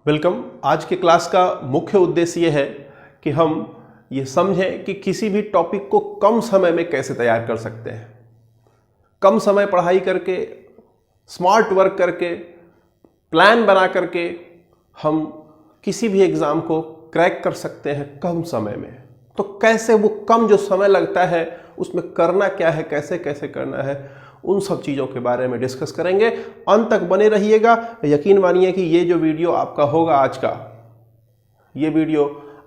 Welcome. आज के class का मुख्य उद्देश्य ये है कि हम ये समझें कि किसी भी टॉपिक को कम समय में कैसे तैयार कर सकते हैं। कम समय पढ़ाई करके, स्मार्ट वर्क करके, प्लान बना करके हम किसी भी एग्ज़ाम को क्रैक कर सकते हैं कम समय में। तो कैसे वो कम जो समय लगता है उसमें करना क्या है, कैसे कैसे करना है, उन सब चीज़ों के बारे में डिस्कस करेंगे। अंत तक बने रहिएगा। यकीन मानिए कि ये जो वीडियो आपका होगा आज का, ये वीडियो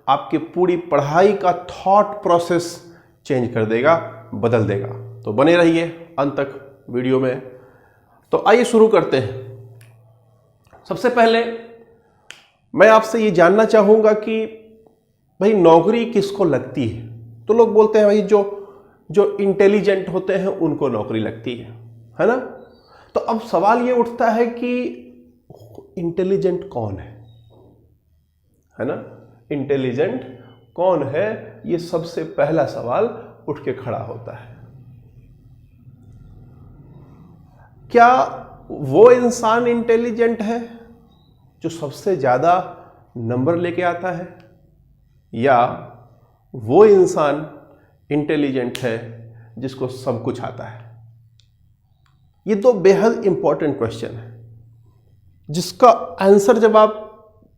आपकी पूरी पढ़ाई का थॉट प्रोसेस चेंज कर देगा, बदल देगा। तो बने रहिए अंत तक वीडियो में। तो आइए शुरू करते हैं। सबसे पहले मैं आपसे ये जानना चाहूँगा कि भाई नौकरी किसको लगती है। तो लोग बोलते हैं भाई जो इंटेलिजेंट होते हैं उनको नौकरी लगती है ना। तो अब सवाल ये उठता है कि इंटेलिजेंट कौन है ना। इंटेलिजेंट कौन है, ये सबसे पहला सवाल उठ के खड़ा होता है। क्या वो इंसान इंटेलिजेंट है जो सबसे ज्यादा नंबर लेके आता है, या वो इंसान इंटेलिजेंट है जिसको सब कुछ आता है? ये दो बेहद इंपॉर्टेंट क्वेश्चन है जिसका आंसर जब आप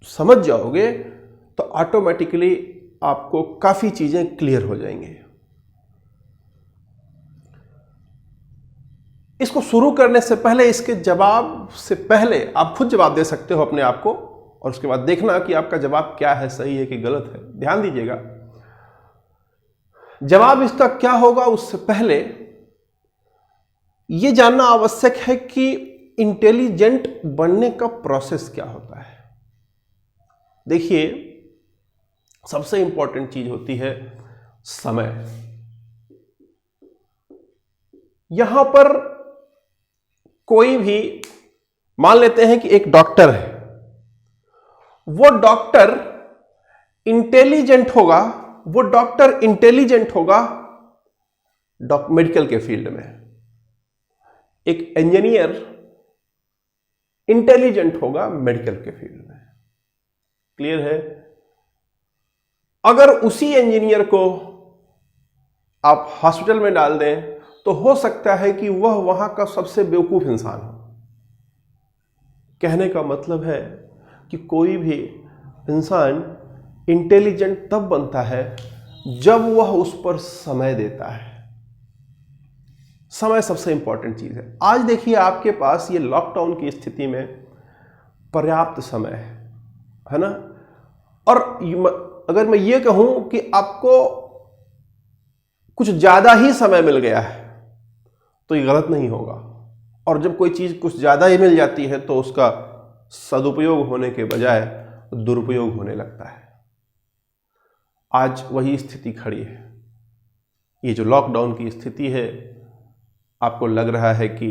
समझ जाओगे तो ऑटोमेटिकली आपको काफी चीजें क्लियर हो जाएंगी। इसको शुरू करने से पहले, इसके जवाब से पहले आप खुद जवाब दे सकते हो अपने आप को, और उसके बाद देखना कि आपका जवाब क्या है, सही है कि गलत है। ध्यान दीजिएगा, जवाब इसका क्या होगा उससे पहले यह जानना आवश्यक है कि इंटेलिजेंट बनने का प्रोसेस क्या होता है। देखिए, सबसे इंपॉर्टेंट चीज होती है समय। यहां पर कोई भी, मान लेते हैं कि एक डॉक्टर है, वो डॉक्टर इंटेलिजेंट होगा, वो डॉक्टर इंटेलिजेंट होगा मेडिकल के फील्ड में। एक इंजीनियर इंटेलिजेंट होगा मेडिकल के फील्ड में। क्लियर है? अगर उसी इंजीनियर को आप हॉस्पिटल में डाल दें तो हो सकता है कि वह वहां का सबसे बेवकूफ इंसान हो। कहने का मतलब है कि कोई भी इंसान इंटेलिजेंट तब बनता है जब वह उस पर समय देता है। समय सबसे इंपॉर्टेंट चीज है। आज देखिए, आपके पास ये लॉकडाउन की स्थिति में पर्याप्त समय है ना। और अगर मैं ये कहूं कि आपको कुछ ज्यादा ही समय मिल गया है तो ये गलत नहीं होगा। और जब कोई चीज कुछ ज्यादा ही मिल जाती है तो उसका सदुपयोग होने के बजाय दुरुपयोग होने लगता है। आज वही स्थिति खड़ी है। ये जो लॉकडाउन की स्थिति है, आपको लग रहा है कि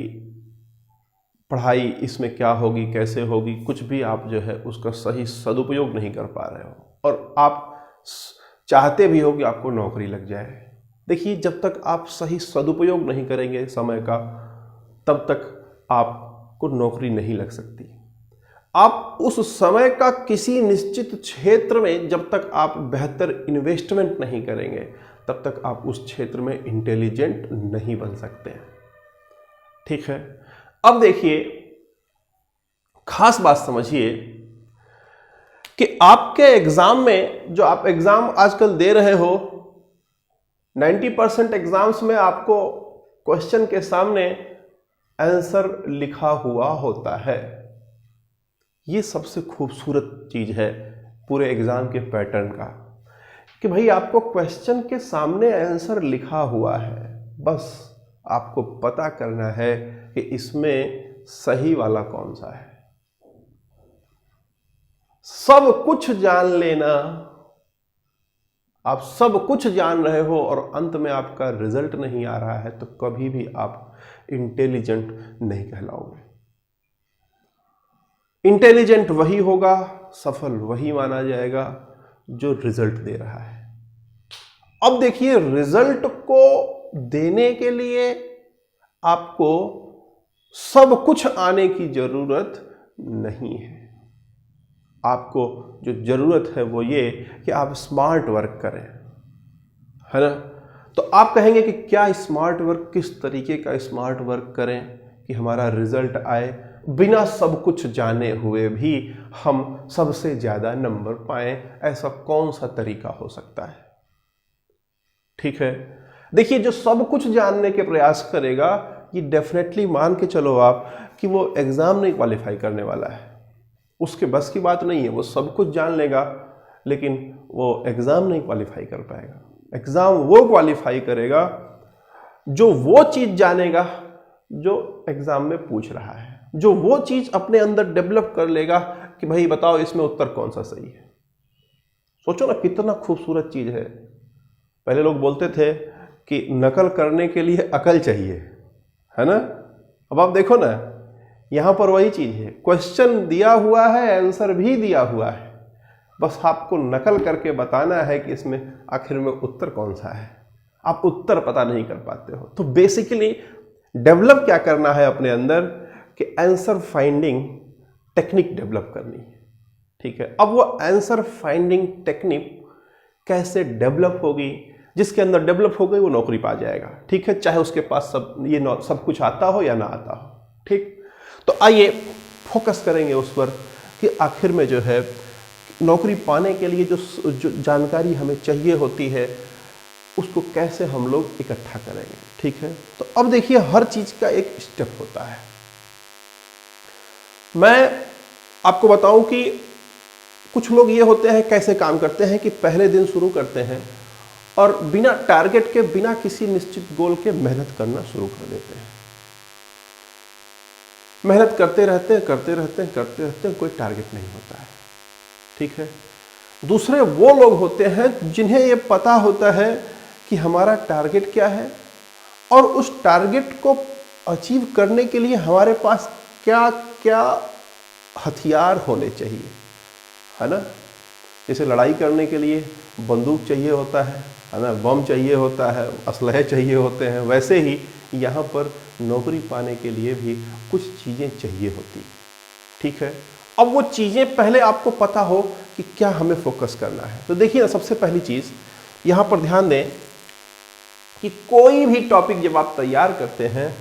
पढ़ाई इसमें क्या होगी, कैसे होगी, कुछ भी आप जो है उसका सही सदुपयोग नहीं कर पा रहे हो, और आप चाहते भी हो कि आपको नौकरी लग जाए। देखिए, जब तक आप सही सदुपयोग नहीं करेंगे समय का, तब तक आपको नौकरी नहीं लग सकती। आप उस समय का किसी निश्चित क्षेत्र में जब तक आप बेहतर इन्वेस्टमेंट नहीं करेंगे, तब तक आप उस क्षेत्र में इंटेलिजेंट नहीं बन सकते हैं। ठीक है? अब देखिए, खास बात समझिए कि आपके एग्जाम में, जो आप एग्जाम आजकल दे रहे हो, 90% एग्जाम्स में आपको क्वेश्चन के सामने आंसर लिखा हुआ होता है। ये सबसे खूबसूरत चीज है पूरे एग्जाम के पैटर्न का, कि भाई आपको क्वेश्चन के सामने आंसर लिखा हुआ है, बस आपको पता करना है कि इसमें सही वाला कौन सा है। सब कुछ जान लेना, आप सब कुछ जान रहे हो और अंत में आपका रिजल्ट नहीं आ रहा है, तो कभी भी आप इंटेलिजेंट नहीं कहलाओगे। इंटेलिजेंट वही होगा, सफल वही माना जाएगा जो रिजल्ट दे रहा है। अब देखिए, रिजल्ट को देने के लिए आपको सब कुछ आने की जरूरत नहीं है। आपको जो ज़रूरत है वो ये कि आप स्मार्ट वर्क करें, है ना। तो आप कहेंगे कि क्या स्मार्ट वर्क, किस तरीके का स्मार्ट वर्क करें कि हमारा रिजल्ट आए, बिना सब कुछ जाने हुए भी हम सबसे ज़्यादा नंबर पाएं, ऐसा कौन सा तरीका हो सकता है। ठीक है, देखिए जो सब कुछ जानने के प्रयास करेगा ये डेफिनेटली मान के चलो आप कि वो एग्ज़ाम नहीं क्वालिफाई करने वाला है, उसके बस की बात नहीं है। वो सब कुछ जान लेगा लेकिन वो एग्ज़ाम नहीं क्वालिफाई कर पाएगा। एग्ज़ाम वो क्वालिफाई करेगा जो वो चीज़ जानेगा जो एग्ज़ाम में पूछ रहा है, जो वो चीज़ अपने अंदर डेवलप कर लेगा कि भाई बताओ इसमें उत्तर कौन सा सही है। सोचो ना कितना खूबसूरत चीज़ है। पहले लोग बोलते थे कि नकल करने के लिए अकल चाहिए, है ना। अब आप देखो ना, यहाँ पर वही चीज़ है, क्वेश्चन दिया हुआ है, आंसर भी दिया हुआ है, बस आपको नकल करके बताना है कि इसमें आखिर में उत्तर कौन सा है। आप उत्तर पता नहीं कर पाते हो। तो बेसिकली डेवलप क्या करना है अपने अंदर कि आंसर फाइंडिंग टेक्निक डेवलप करनी है। ठीक है, अब वो आंसर फाइंडिंग टेक्निक कैसे डेवलप होगी, जिसके अंदर डेवलप हो गई वो नौकरी पा जाएगा। ठीक है, चाहे उसके पास सब कुछ आता हो या ना आता हो। ठीक, तो आइए फोकस करेंगे उस पर कि आखिर में जो है नौकरी पाने के लिए जो जानकारी हमें चाहिए होती है उसको कैसे हम लोग इकट्ठा करेंगे। ठीक है, तो अब देखिए हर चीज का एक स्टेप होता है। मैं आपको बताऊं कि कुछ लोग ये होते हैं, कैसे काम करते हैं कि पहले दिन शुरू करते हैं और बिना टारगेट के, बिना किसी निश्चित गोल के मेहनत करना शुरू कर देते हैं। मेहनत करते रहते हैं, कोई टारगेट नहीं होता है। ठीक है, दूसरे वो लोग होते हैं जिन्हें ये पता होता है कि हमारा टारगेट क्या है और उस टारगेट को अचीव करने के लिए हमारे पास क्या क्या हथियार होने चाहिए, है ना। जैसे लड़ाई करने के लिए बंदूक चाहिए होता है ना, बम चाहिए होता है, असलहे चाहिए होते हैं, वैसे ही यहाँ पर नौकरी पाने के लिए भी कुछ चीज़ें चाहिए होती। ठीक है, अब वो चीज़ें पहले आपको पता हो कि क्या हमें फोकस करना है। तो देखिए ना, सबसे पहली चीज़ यहाँ पर ध्यान दें कि कोई भी टॉपिक जब आप तैयार करते हैं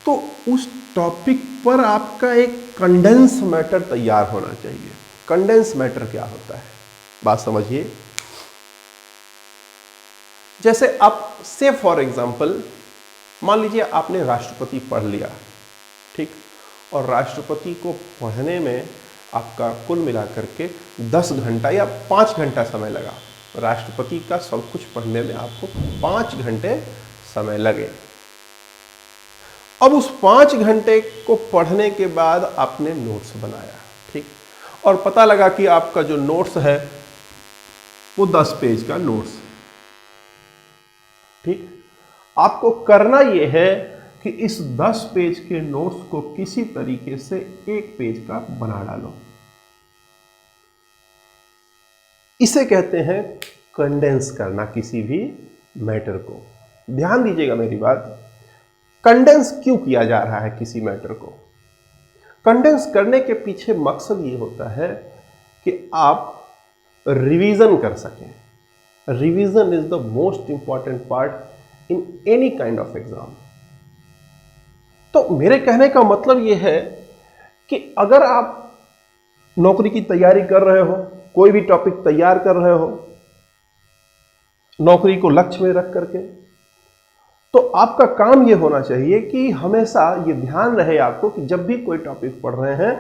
तो उस टॉपिक पर आपका एक कंडेंस मैटर तैयार होना चाहिए। कंडेंस मैटर क्या होता है, बात समझिए। जैसे आप से फॉर एग्जांपल मान लीजिए आपने राष्ट्रपति पढ़ लिया, ठीक, और राष्ट्रपति को पढ़ने में आपका कुल मिलाकर के 10 घंटा या 5 घंटा समय लगा। राष्ट्रपति का सब कुछ पढ़ने में आपको 5 घंटे समय लगे। अब उस 5 घंटे को पढ़ने के बाद आपने नोट्स बनाया, ठीक, और पता लगा कि आपका जो नोट्स है वो 10 पेज का नोट्स है। ठीक, आपको करना यह है कि इस 10 पेज के नोट्स को किसी तरीके से 1 पेज का बना डालो। इसे कहते हैं कंडेंस करना किसी भी मैटर को। ध्यान दीजिएगा मेरी बात, कंडेंस क्यों किया जा रहा है किसी मैटर को। कंडेंस करने के पीछे मकसद ये होता है कि आप रिवीजन कर सकें। Revision is the most important part in any kind of exam. तो मेरे कहने का मतलब यह है कि अगर आप नौकरी की तैयारी कर रहे हो, कोई भी टॉपिक तैयार कर रहे हो नौकरी को लक्ष्य में रख करके, तो आपका काम यह होना चाहिए कि हमेशा ये ध्यान रहे आपको कि जब भी कोई टॉपिक पढ़ रहे हैं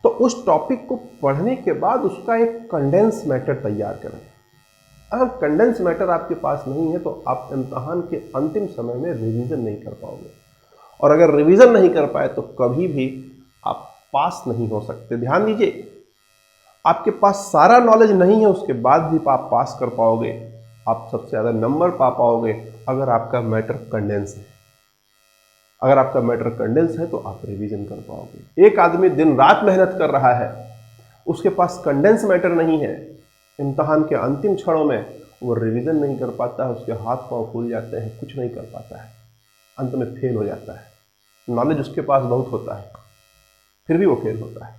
तो उस टॉपिक को पढ़ने के बाद उसका एक कंडेंस मैटर तैयार करें। अगर कंडेंस मैटर आपके पास नहीं है तो आप इम्तिहान के अंतिम समय में रिवीजन नहीं कर पाओगे, और अगर रिवीजन नहीं कर पाए तो कभी भी आप पास नहीं हो सकते। ध्यान दीजिए, आपके पास सारा नॉलेज नहीं है उसके बाद भी आप पास कर पाओगे, आप सबसे ज़्यादा नंबर पा पाओगे अगर आपका मैटर कंडेंस है। अगर आपका मैटर कंडेंस है तो आप रिवीजन कर पाओगे। एक आदमी दिन रात मेहनत कर रहा है, उसके पास कंडेंस मैटर नहीं है, इम्तिहान के अंतिम क्षणों में वो रिवीजन नहीं कर पाता है, उसके हाथ पांव फूल जाते हैं, कुछ नहीं कर पाता है, अंत में फेल हो जाता है। नॉलेज उसके पास बहुत होता है फिर भी वो फेल होता है।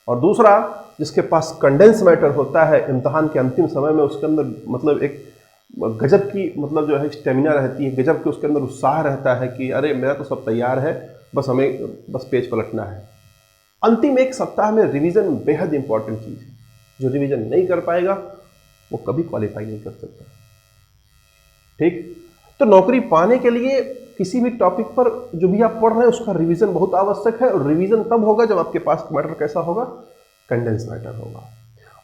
और दूसरा जिसके पास कंडेंस मैटर होता है इम्तहान के अंतिम समय में, उसके अंदर मतलब एक गजब की मतलब जो है स्टेमिना रहती है, गजब के उसके अंदर उत्साह रहता है कि अरे मेरा तो सब तैयार है, बस हमें बस पेज पलटना है। अंतिम एक सप्ताह में रिवीजन बेहद इंपॉर्टेंट चीज़ है। जो रिवीजन नहीं कर पाएगा वो कभी क्वालिफाई नहीं कर सकता। ठीक, तो नौकरी पाने के लिए किसी भी टॉपिक पर जो भी आप पढ़ रहे हैं उसका रिवीजन बहुत आवश्यक है। और रिवीजन तब होगा जब आपके पास मैटर कैसा होगा, कंडेंस मैटर होगा।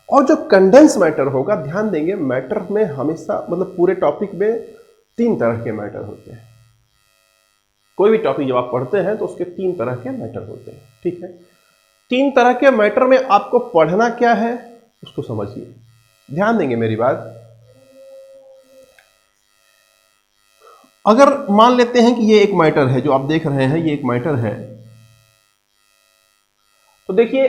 और जो कंडेंस मैटर होगा, ध्यान देंगे मैटर में हमेशा मतलब पूरे टॉपिक में 3 तरह के मैटर होते हैं। कोई भी टॉपिक जब आप पढ़ते हैं तो उसके 3 तरह के मैटर होते हैं। ठीक है, 3 तरह के मैटर में आपको पढ़ना क्या है उसको समझिए, ध्यान देंगे मेरी बात। अगर मान लेते हैं कि ये एक मैटर है, जो आप देख रहे हैं ये एक मैटर है, तो देखिए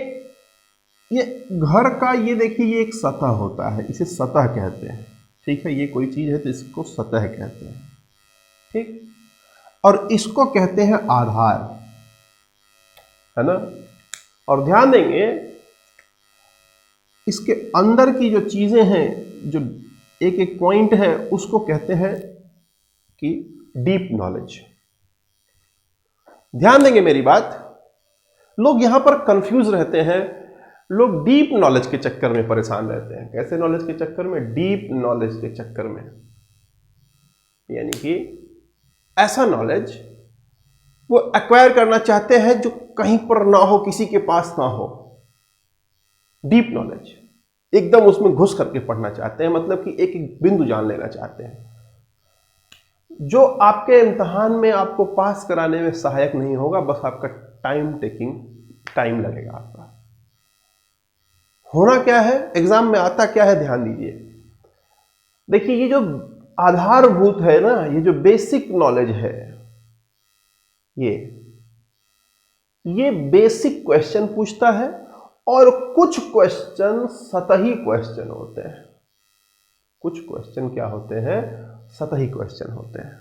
ये घर का, ये देखिए ये एक सतह होता है, इसे सतह कहते हैं। ठीक है, ये कोई चीज है तो इसको सतह कहते हैं। ठीक, और इसको कहते हैं आधार, है ना। और ध्यान देंगे इसके अंदर की जो चीजें हैं, जो एक एक पॉइंट है, उसको कहते हैं कि डीप नॉलेज। ध्यान देंगे मेरी बात, लोग यहां पर कंफ्यूज रहते हैं। लोग डीप नॉलेज के चक्कर में परेशान रहते हैं। कैसे नॉलेज के चक्कर में? डीप नॉलेज के चक्कर में, यानी कि ऐसा नॉलेज वो एक्वायर करना चाहते हैं जो कहीं पर ना हो, किसी के पास ना हो। डीप नॉलेज एकदम उसमें घुस करके पढ़ना चाहते हैं, मतलब कि एक एक बिंदु जान लेना चाहते हैं, जो आपके इम्तहान में आपको पास कराने में सहायक नहीं होगा, बस आपका टाइम लगेगा आपका। होना क्या है, एग्जाम में आता क्या है, ध्यान दीजिए। देखिए ये जो आधारभूत है ना, ये जो बेसिक नॉलेज है, ये बेसिक क्वेश्चन पूछता है, और कुछ क्वेश्चन सतही क्वेश्चन होते हैं। कुछ क्वेश्चन क्या होते हैं? सतही क्वेश्चन होते हैं।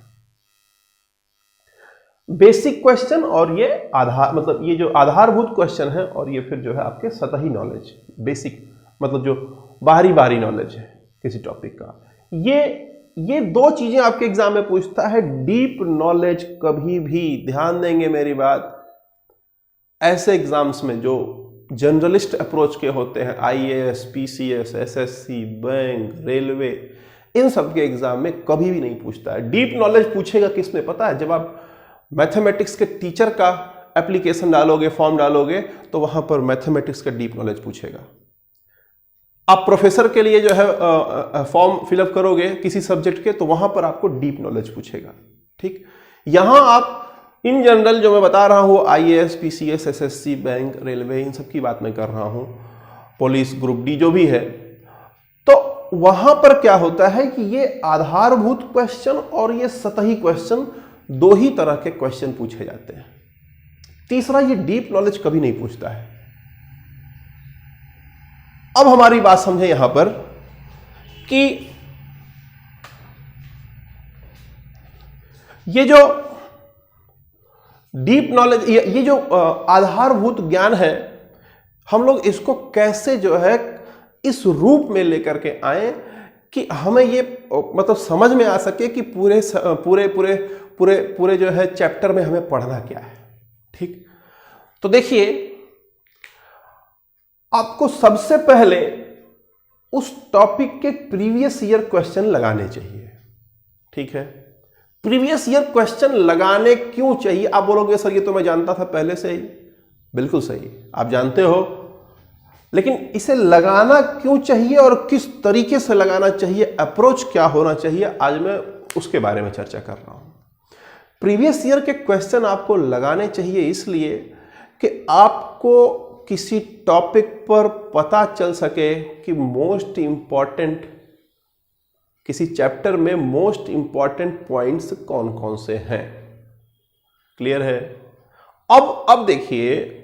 बेसिक क्वेश्चन और ये आधार, मतलब ये जो आधारभूत क्वेश्चन है, और ये फिर जो है आपके सतही नॉलेज, बेसिक मतलब जो बाहरी नॉलेज है किसी टॉपिक का। ये 2 चीजें आपके एग्जाम में पूछता है। डीप नॉलेज कभी भी, ध्यान देंगे मेरी बात, ऐसे एग्जाम्स में जो जनरलिस्ट अप्रोच के होते हैं, IAS, PCS, SSC, bank, railway, इन सब के एग्जाम में कभी भी नहीं पूछता है। डीप नॉलेज पूछेगा किस में पता है? जब आप मैथमेटिक्स के टीचर का एप्लीकेशन डालोगे, फॉर्म डालोगे, तो वहां पर मैथमेटिक्स का डीप नॉलेज पूछेगा। आप प्रोफेसर के लिए जो है फॉर्म फिलअप करोगे किसी सब्जेक्ट के, तो वहां पर आपको डीप नॉलेज पूछेगा। ठीक, यहां आप इन जनरल जो मैं बता रहा हूं, IAS, PCS, SSC, bank, railway, इन सब की बात मैं कर रहा हूं, पुलिस, ग्रुप डी जो भी है, तो वहां पर क्या होता है कि ये आधारभूत क्वेश्चन और ये सतही क्वेश्चन, 2 ही तरह के क्वेश्चन पूछे जाते हैं। तीसरा, ये डीप नॉलेज कभी नहीं पूछता है। अब हमारी बात समझे यहां पर कि ये जो डीप नॉलेज, ये जो आधारभूत ज्ञान है, हम लोग इसको कैसे जो है इस रूप में लेकर के आए कि हमें ये मतलब समझ में आ सके कि पूरे जो है चैप्टर में हमें पढ़ना क्या है। ठीक, तो देखिए आपको सबसे पहले उस टॉपिक के प्रीवियस ईयर क्वेश्चन लगाने चाहिए। ठीक है, प्रीवियस ईयर क्वेश्चन लगाने क्यों चाहिए? आप बोलोगे सर ये तो मैं जानता था पहले से ही। बिल्कुल सही, आप जानते हो, लेकिन इसे लगाना क्यों चाहिए और किस तरीके से लगाना चाहिए, अप्रोच क्या होना चाहिए, आज मैं उसके बारे में चर्चा कर रहा हूं। प्रीवियस ईयर के क्वेश्चन आपको लगाने चाहिए इसलिए कि आपको किसी टॉपिक पर पता चल सके कि मोस्ट इंपॉर्टेंट, किसी चैप्टर में मोस्ट इंपॉर्टेंट पॉइंट्स कौन कौन से हैं। क्लियर है? अब देखिए,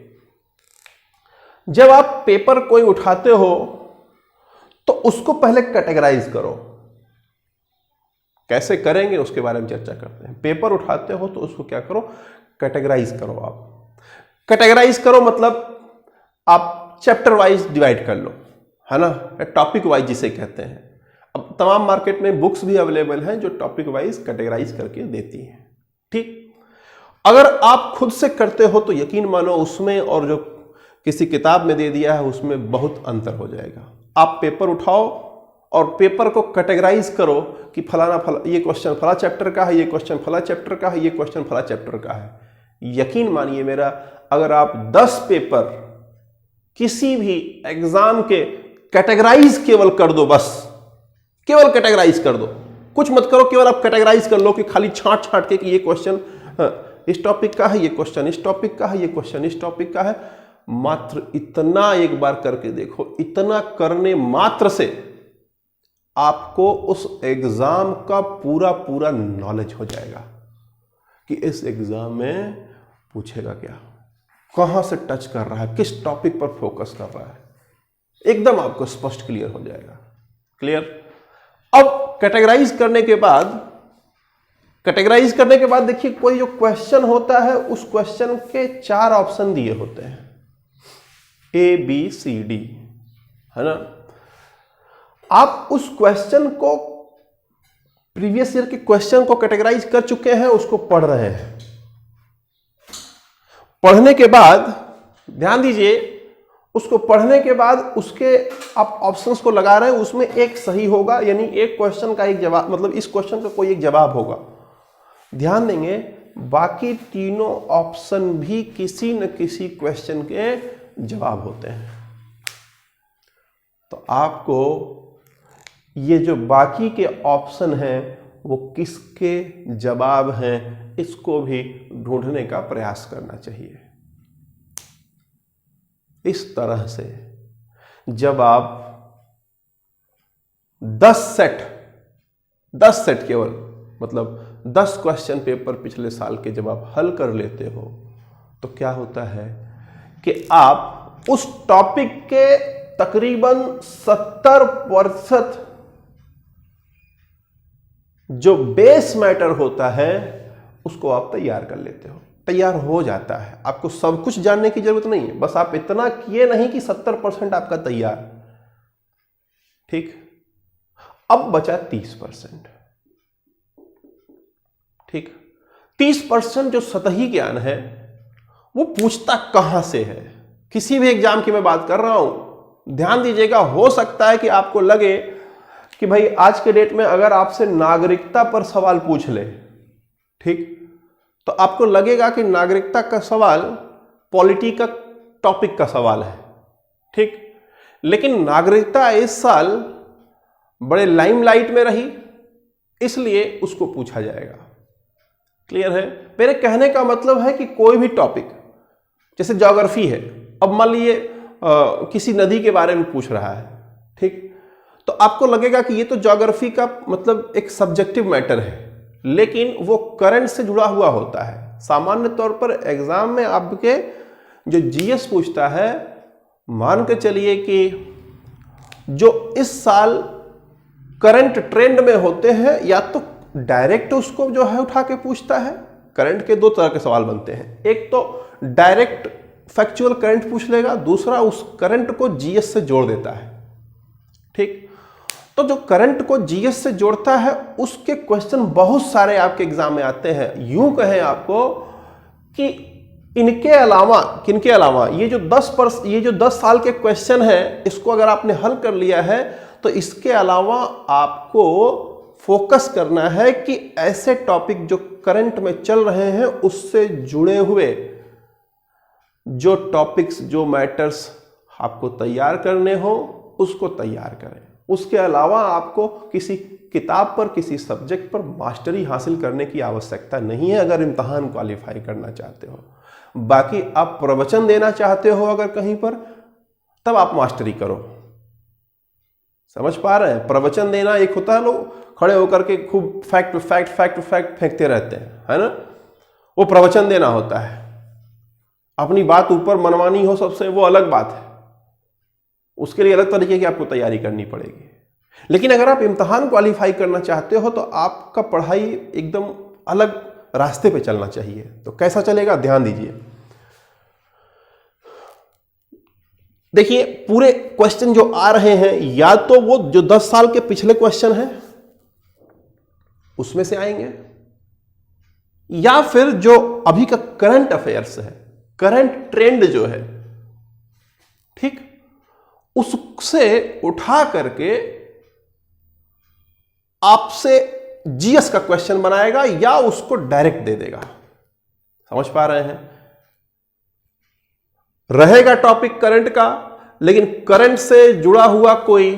जब आप पेपर कोई उठाते हो तो उसको पहले कैटेगराइज करो। कैसे करेंगे उसके बारे में चर्चा करते हैं। पेपर उठाते हो तो उसको क्या करो, कैटेगराइज करो। आप कैटेगराइज करो मतलब आप चैप्टर वाइज डिवाइड कर लो, है ना, टॉपिक वाइज जिसे कहते हैं। अब तमाम मार्केट में बुक्स भी अवेलेबल हैं जो टॉपिक वाइज कैटेगराइज करके देती हैं। ठीक, अगर आप खुद से करते हो तो यकीन मानो उसमें और जो किसी किताब में दे दिया है उसमें बहुत अंतर हो जाएगा। आप पेपर उठाओ और पेपर को कैटेगराइज करो कि फलाना ये क्वेश्चन फला चैप्टर का है, ये क्वेश्चन फला चैप्टर का है, ये क्वेश्चन फला चैप्टर का है। यकीन मानिए मेरा, अगर आप 10 पेपर किसी भी एग्जाम के कैटेगराइज केवल कर दो, बस केवल कैटेगराइज कर दो, कुछ मत करो, केवल आप कैटेगराइज कर लो कि खाली छांट छांट के कि ये क्वेश्चन इस टॉपिक का है, ये क्वेश्चन इस टॉपिक का है, ये क्वेश्चन इस टॉपिक का है। मात्र इतना एक बार करके देखो, इतना करने मात्र से आपको उस एग्जाम का पूरा पूरा नॉलेज हो जाएगा कि इस एग्जाम में पूछेगा क्या, कहां से टच कर रहा है, किस टॉपिक पर फोकस कर रहा है, एकदम आपको स्पष्ट क्लियर हो जाएगा। क्लियर। अब कैटेगराइज करने के बाद देखिए, कोई जो क्वेश्चन होता है उस क्वेश्चन के 4 ऑप्शन दिए होते हैं, ABCD, है ना। आप उस क्वेश्चन को, प्रीवियस ईयर के क्वेश्चन को कैटेगराइज कर चुके हैं, उसको पढ़ रहे हैं। पढ़ने के बाद ध्यान दीजिए, उसको पढ़ने के बाद उसके आप ऑप्शंस को लगा रहे हैं, उसमें एक सही होगा, यानी एक क्वेश्चन का एक जवाब, मतलब इस क्वेश्चन का कोई एक जवाब होगा। ध्यान देंगे, बाकी तीनों ऑप्शन भी किसी न किसी क्वेश्चन के जवाब होते हैं। तो आपको ये जो बाकी के ऑप्शन हैं वो किसके जवाब हैं, इसको भी ढूंढने का प्रयास करना चाहिए। इस तरह से जब आप 10 सेट केवल, मतलब 10 क्वेश्चन पेपर पिछले साल के जब आप हल कर लेते हो, तो क्या होता है कि आप उस टॉपिक के तकरीबन 70% जो बेस मैटर होता है उसको आप तैयार कर लेते हो, तैयार हो जाता है। आपको सब कुछ जानने की जरूरत नहीं है, बस आप इतना किए नहीं कि 70% आपका तैयार। ठीक, अब बचा 30%। ठीक, 30% जो सतही ज्ञान है वो पूछता कहां से है। किसी भी एग्जाम की मैं बात कर रहा हूं, ध्यान दीजिएगा, हो सकता है कि आपको लगे कि भाई आज के डेट में अगर आपसे नागरिकता पर सवाल पूछ ले, ठीक, तो आपको लगेगा कि नागरिकता का सवाल पॉलिटी का टॉपिक का सवाल है। ठीक, लेकिन नागरिकता इस साल बड़े लाइमलाइट में रही, इसलिए उसको पूछा जाएगा। क्लियर है। मेरे कहने का मतलब है कि कोई भी टॉपिक, जैसे ज्योग्राफी है, अब मान लीजिए किसी नदी के बारे में पूछ रहा है, ठीक, तो आपको लगेगा कि ये तो ज्योग्राफी का मतलब एक सब्जेक्टिव मैटर है, लेकिन वो करंट से जुड़ा हुआ होता है। सामान्य तौर पर एग्जाम में आपके जो जीएस पूछता है, मान के चलिए कि जो इस साल करंट ट्रेंड में होते हैं, या तो डायरेक्ट उसको जो है उठा के पूछता है। करंट के 2 तरह के सवाल बनते हैं, एक तो डायरेक्ट फैक्चुअल करंट पूछ लेगा, दूसरा उस करंट को जीएस से जोड़ देता है। ठीक, तो जो करंट को जीएस से जोड़ता है उसके क्वेश्चन बहुत सारे आपके एग्जाम में आते हैं। यूं कहें आपको कि इनके अलावा, किनके अलावा, ये जो 10 साल के क्वेश्चन है, इसको अगर आपने हल कर लिया है तो इसके अलावा आपको फोकस करना है कि ऐसे टॉपिक जो करंट में चल रहे हैं उससे जुड़े हुए जो टॉपिक्स, जो मैटर्स आपको तैयार करने हो उसको तैयार करें। उसके अलावा आपको किसी किताब पर, किसी सब्जेक्ट पर मास्टरी हासिल करने की आवश्यकता नहीं है अगर इम्तहान क्वालिफाई करना चाहते हो। बाकी आप प्रवचन देना चाहते हो अगर कहीं पर, तब आप मास्टरी करो। समझ पा रहे हैं? प्रवचन देना एक होता है, लोग खड़े होकर के खूब फैक्ट फेंकते रहते हैं, है ना, वो प्रवचन देना होता है। अपनी बात ऊपर मनवानी हो सबसे, वो अलग बात है, उसके लिए अलग तरीके की आपको तैयारी करनी पड़ेगी। लेकिन अगर आप इम्तहान क्वालिफाई करना चाहते हो तो आपका पढ़ाई एकदम अलग रास्ते पे चलना चाहिए। तो कैसा चलेगा, ध्यान दीजिए। देखिए पूरे क्वेश्चन जो आ रहे हैं या तो वो जो 10 साल के पिछले क्वेश्चन हैं उसमें से आएंगे, या फिर जो अभी का करंट अफेयर्स है, करंट ट्रेंड जो है, ठीक, उससे उठा करके आपसे जीएस का क्वेश्चन बनाएगा या उसको डायरेक्ट दे देगा। समझ पा रहे हैं? रहेगा टॉपिक करंट का, लेकिन करंट से जुड़ा हुआ कोई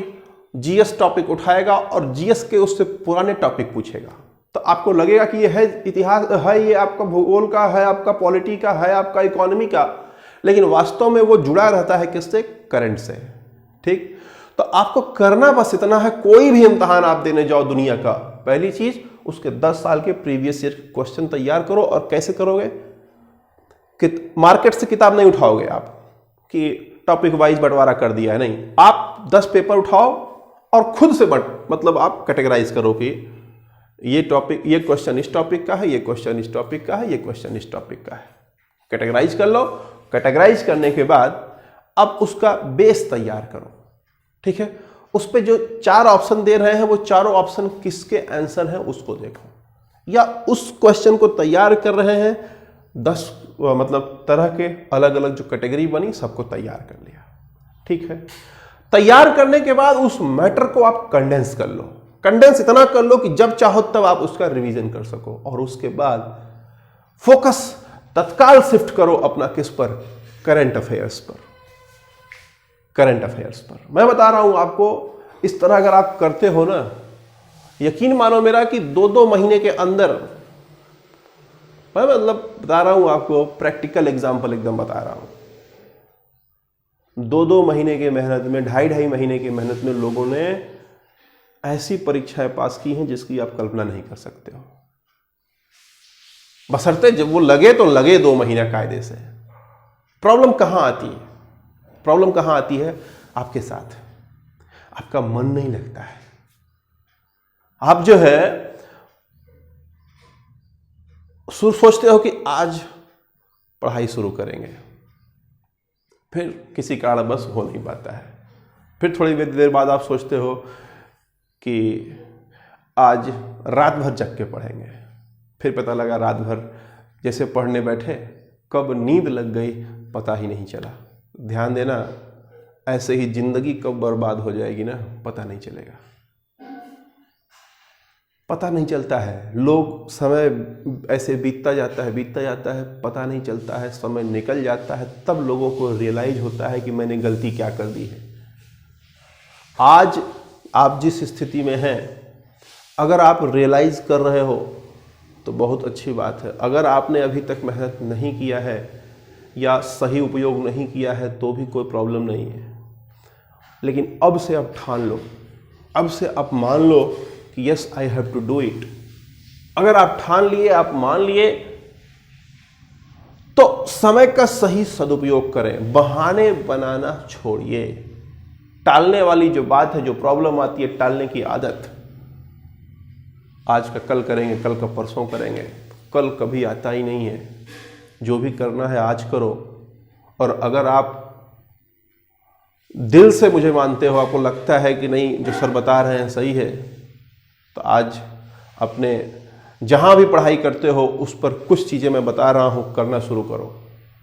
जीएस टॉपिक उठाएगा और जीएस के उससे पुराने टॉपिक पूछेगा। तो आपको लगेगा कि ये है इतिहास है, ये आपका भूगोल का है, आपका पॉलिटी का है, आपका इकोनॉमी का, लेकिन वास्तव में वो जुड़ा रहता है किससे? करंट से। ठीक, तो आपको करना बस इतना है, कोई भी इम्तहान आप देने जाओ दुनिया का, पहली चीज उसके 10 साल के प्रीवियस ईयर क्वेश्चन तैयार करो। और कैसे करोगे? कि मार्केट से किताब नहीं उठाओगे आप कि टॉपिक वाइज बंटवारा कर दिया है, नहीं, आप 10 पेपर उठाओ और खुद से मतलब आप कैटेगराइज करो कि ये टॉपिक, ये क्वेश्चन इस टॉपिक का है, ये क्वेश्चन इस टॉपिक का है, ये क्वेश्चन इस टॉपिक का है। कैटेगराइज कर लो। कैटेगराइज करने के बाद अब उसका बेस तैयार करो। ठीक है, उस पे जो 4 ऑप्शन दे रहे हैं वो चारों ऑप्शन किसके आंसर हैं उसको देखो, या उस क्वेश्चन को तैयार कर रहे हैं 10 मतलब तरह के अलग अलग जो कैटेगरी बनी सबको तैयार कर लिया। ठीक है, तैयार करने के बाद उस मैटर को आप कंडेंस कर लो। कंडेंस इतना कर लो कि जब चाहो तब आप उसका रिवीजन कर सको, और उसके बाद फोकस तत्काल शिफ्ट करो अपना किस पर? करंट अफेयर्स पर। करंट अफेयर्स पर मैं बता रहा हूं आपको, इस तरह अगर आप करते हो ना, यकीन मानो मेरा कि 2-2 महीने के अंदर, मैं मतलब बता रहा हूं आपको, प्रैक्टिकल एग्जांपल एकदम बता रहा हूं, 2-2 महीने की मेहनत में, 2.5 महीने की मेहनत में लोगों ने ऐसी परीक्षाएं पास की हैं जिसकी आप कल्पना नहीं कर सकते हो। बशर्ते जब वो लगे तो लगे 2 महीना कायदे से। प्रॉब्लम कहां आती है? प्रॉब्लम कहां आती है? आपके साथ आपका मन नहीं लगता है। आप जो है सोचते हो कि आज पढ़ाई शुरू करेंगे, फिर किसी कारणवश हो नहीं पाता है। फिर थोड़ी देर बाद आप सोचते हो कि आज रात भर जग के पढ़ेंगे, फिर पता लगा रात भर जैसे पढ़ने बैठे कब नींद लग गई पता ही नहीं चला। ध्यान देना, ऐसे ही जिंदगी कब बर्बाद हो जाएगी ना, पता नहीं चलेगा, पता नहीं चलता है। लोग, समय ऐसे बीतता जाता है, पता नहीं चलता है, समय निकल जाता है, तब लोगों को रियलाइज होता है कि मैंने गलती क्या कर दी है। आज आप जिस स्थिति में हैं, अगर आप रियलाइज कर रहे हो तो बहुत अच्छी बात है। अगर आपने अभी तक मेहनत नहीं किया है या सही उपयोग नहीं किया है तो भी कोई प्रॉब्लम नहीं है, लेकिन अब से आप ठान लो, अब से आप मान लो कि yes I have to do it. अगर आप ठान लिए, आप मान लिए, तो समय का सही सदुपयोग करें, बहाने बनाना छोड़िए। टालने वाली जो बात है, जो प्रॉब्लम आती है, टालने की आदत, आज का कल करेंगे, कल का परसों करेंगे, कल कभी आता ही नहीं है। जो भी करना है आज करो। और अगर आप दिल से मुझे मानते हो, आपको लगता है कि नहीं जो सर बता रहे हैं सही है, तो आज अपने जहां भी पढ़ाई करते हो उस पर कुछ चीजें मैं बता रहा हूं करना शुरू करो।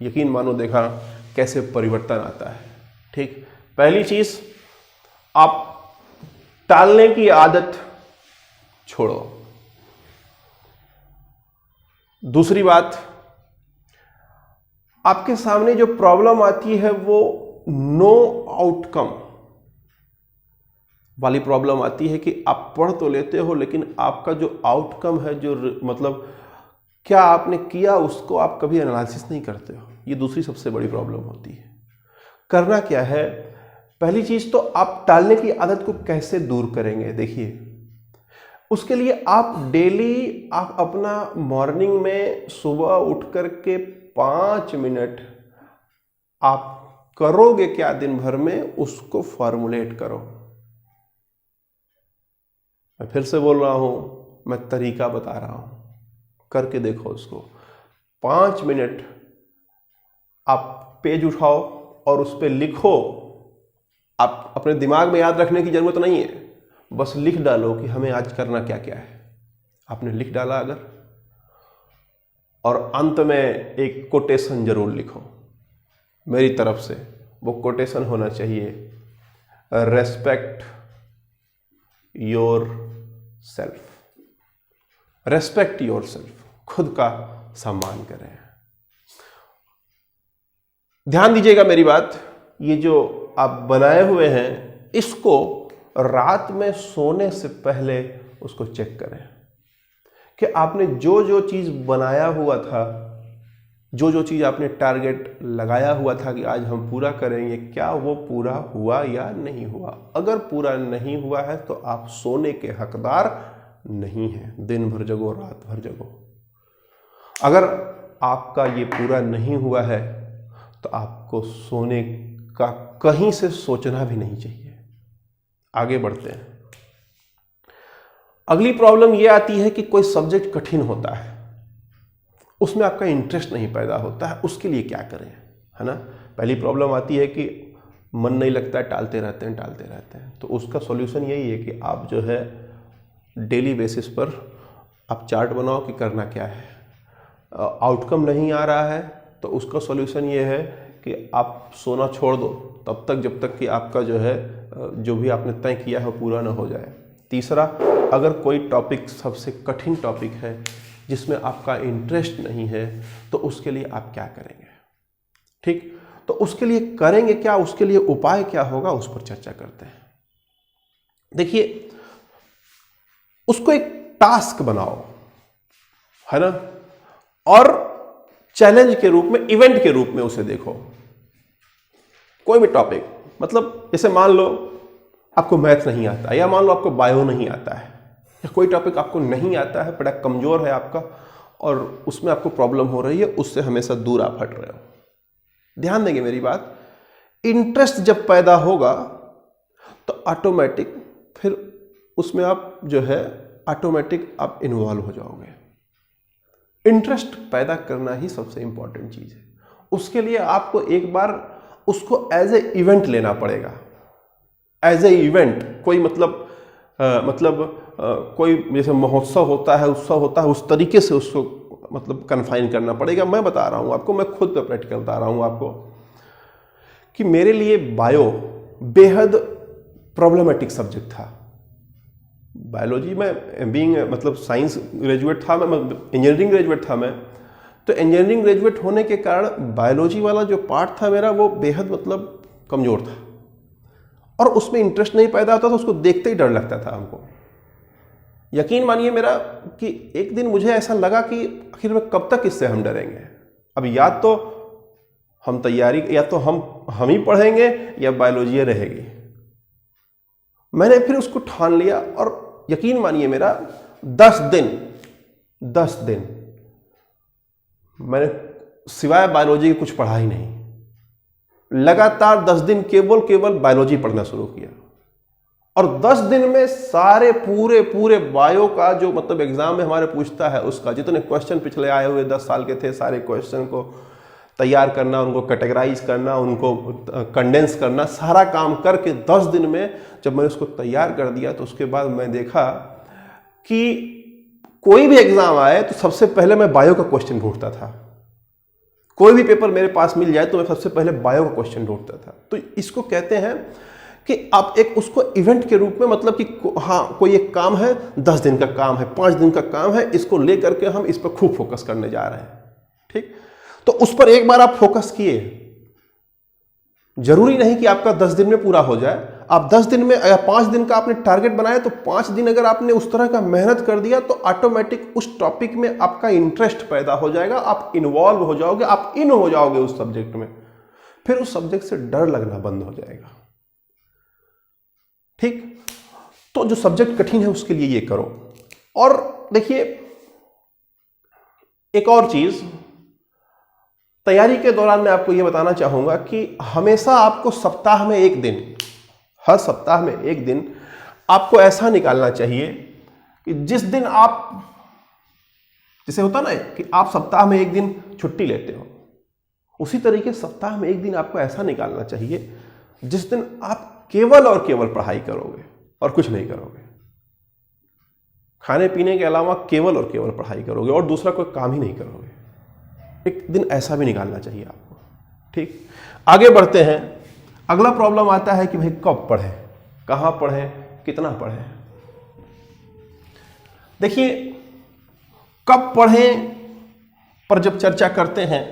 यकीन मानो, देखा कैसे परिवर्तन आता है। ठीक, पहली चीज, आप टालने की आदत छोड़ो। दूसरी बात, आपके सामने जो प्रॉब्लम आती है वो नो आउटकम वाली प्रॉब्लम आती है कि आप पढ़ तो लेते हो लेकिन आपका जो आउटकम है, जो मतलब क्या आपने किया, उसको आप कभी एनालिसिस नहीं करते हो। ये दूसरी सबसे बड़ी प्रॉब्लम होती है। करना क्या है? पहली चीज तो आप टालने की आदत को कैसे दूर करेंगे? देखिए, उसके लिए आप डेली, आप अपना मॉर्निंग में सुबह उठ करके 5 मिनट आप करोगे क्या दिन भर में, उसको फॉर्मुलेट करो। मैं फिर से बोल रहा हूं, मैं तरीका बता रहा हूं, करके देखो उसको। 5 मिनट आप पेज उठाओ और उस पर लिखो आप अपने दिमाग में याद रखने की जरूरत नहीं है, बस लिख डालो कि हमें आज करना क्या क्या है। आपने लिख डाला अगर, और अंत में एक कोटेशन जरूर लिखो मेरी तरफ से। वो कोटेशन होना चाहिए, respect your self, respect your self, खुद का सम्मान करें। ध्यान दीजिएगा मेरी बात, ये जो आप बनाए हुए हैं इसको रात में सोने से पहले उसको चेक करें कि आपने जो जो चीज बनाया हुआ था, जो जो चीज आपने टारगेट लगाया हुआ था कि आज हम पूरा करेंगे, क्या वो पूरा हुआ या नहीं हुआ। अगर पूरा नहीं हुआ है तो आप सोने के हकदार नहीं हैं। दिन भर जगो, रात भर जगो। अगर आपका ये पूरा नहीं हुआ है तो आपको सोने का कहीं से सोचना भी नहीं चाहिए। आगे बढ़ते हैं। अगली प्रॉब्लम यह आती है कि कोई सब्जेक्ट कठिन होता है, उसमें आपका इंटरेस्ट नहीं पैदा होता है, उसके लिए क्या करें, है ना। पहली प्रॉब्लम आती है कि मन नहीं लगता है, टालते रहते हैं। तो उसका सॉल्यूशन यही है कि आप जो है डेली बेसिस पर आप चार्ट बनाओ कि करना क्या है। आउटकम नहीं आ रहा है तो उसका सॉल्यूशन ये है कि आप सोना छोड़ दो तब तक जब तक कि आपका जो है जो भी आपने तय किया है पूरा ना हो जाए। तीसरा, अगर कोई टॉपिक सबसे कठिन टॉपिक है जिसमें आपका इंटरेस्ट नहीं है तो उसके लिए आप क्या करेंगे। ठीक, तो उसके लिए करेंगे क्या, उसके लिए उपाय क्या होगा, उस पर चर्चा करते हैं। देखिए, उसको एक टास्क बनाओ, है ना, और चैलेंज के रूप में, इवेंट के रूप में उसे देखो। कोई भी टॉपिक, मतलब जैसे मान लो आपको मैथ नहीं आता, या मान लो आपको बायो नहीं आता है, या कोई टॉपिक आपको नहीं आता है, बड़ा कमजोर है आपका और उसमें आपको प्रॉब्लम हो रही है, उससे हमेशा दूर आप हट रहे हो। ध्यान देंगे मेरी बात, इंटरेस्ट जब पैदा होगा तो ऑटोमेटिक फिर उसमें आप जो है ऑटोमेटिक आप इन्वॉल्व हो जाओगे। इंटरेस्ट पैदा करना ही सबसे इंपॉर्टेंट चीज है। उसके लिए आपको एक बार उसको एज ए इवेंट लेना पड़ेगा। एज ए इवेंट, कोई कोई जैसे महोत्सव होता है, उत्सव होता है, उस तरीके से उसको मतलब कन्फाइन करना पड़ेगा। मैं बता रहा हूं आपको, मैं खुद का प्रैक्टिकल बता रहा हूं आपको कि मेरे लिए बायो बेहद प्रॉब्लमेटिक सब्जेक्ट था। बायोलॉजी में बीइंग मतलब साइंस ग्रेजुएट था मैं, इंजीनियरिंग ग्रेजुएट था मैं, तो इंजीनियरिंग ग्रेजुएट होने के कारण बायोलॉजी वाला जो पार्ट था मेरा वो बेहद मतलब कमजोर था और उसमें इंटरेस्ट नहीं पैदा होता था, उसको देखते ही डर लगता था हमको। यकीन मानिए मेरा कि एक दिन मुझे ऐसा लगा कि आखिर में कब तक इससे हम डरेंगे। अब या तो हम तैयारी, या तो हम ही पढ़ेंगे या बायोलॉजी रहेगी। मैंने फिर उसको ठान लिया और यकीन मानिए मेरा 10 दिन मैंने सिवाय बायोलॉजी के कुछ पढ़ा ही नहीं। लगातार 10 दिन केवल बायोलॉजी पढ़ना शुरू किया और 10 दिन में सारे पूरे बायो का जो मतलब एग्जाम में हमारे पूछता है उसका जितने क्वेश्चन पिछले आए हुए 10 साल के थे, सारे क्वेश्चन को तैयार करना, उनको कैटेगराइज करना, उनको कंडेंस करना, सारा काम करके 10 दिन में जब मैंने उसको तैयार कर दिया तो उसके बाद मैं देखा कि कोई भी एग्जाम आए तो सबसे पहले मैं बायो का क्वेश्चन ढूंढता था। कोई भी पेपर मेरे पास मिल जाए तो मैं सबसे पहले बायो का क्वेश्चन ढूंढता था। तो इसको कहते हैं कि आप एक उसको इवेंट के रूप में, मतलब कि हाँ कोई एक काम है, 10 दिन का काम है, 5 दिन का काम है, इसको लेकर के हम इस पर खूब फोकस करने जा रहे हैं। ठीक, तो उस पर एक बार आप फोकस किए, जरूरी नहीं कि आपका 10 दिन में पूरा हो जाए। आप 10 दिन में या 5 दिन का आपने टारगेट बनाया तो 5 दिन अगर आपने उस तरह का मेहनत कर दिया तो ऑटोमेटिक उस टॉपिक में आपका इंटरेस्ट पैदा हो जाएगा, आप इन्वॉल्व हो जाओगे, आप इन हो जाओगे उस सब्जेक्ट में, फिर उस सब्जेक्ट से डर लगना बंद हो जाएगा। ठीक, तो जो सब्जेक्ट कठिन है उसके लिए ये करो। और देखिए एक और चीज, तैयारी के दौरान मैं आपको यह बताना चाहूंगा कि हमेशा आपको सप्ताह में एक दिन, हर सप्ताह में एक दिन आपको ऐसा निकालना चाहिए कि जिस दिन आप, जैसे होता ना कि आप सप्ताह में एक दिन छुट्टी लेते हो, उसी तरीके सप्ताह में एक दिन आपको ऐसा निकालना चाहिए जिस दिन आप केवल और केवल पढ़ाई करोगे और कुछ नहीं करोगे। खाने पीने के अलावा केवल और केवल पढ़ाई करोगे और दूसरा कोई काम ही नहीं करोगे। एक दिन ऐसा भी निकालना चाहिए आपको। ठीक, आगे बढ़ते हैं। अगला प्रॉब्लम आता है कि भाई कब पढ़ें, कहाँ पढ़ें, कितना पढ़ें। देखिए, कब पढ़ें पर जब चर्चा करते हैं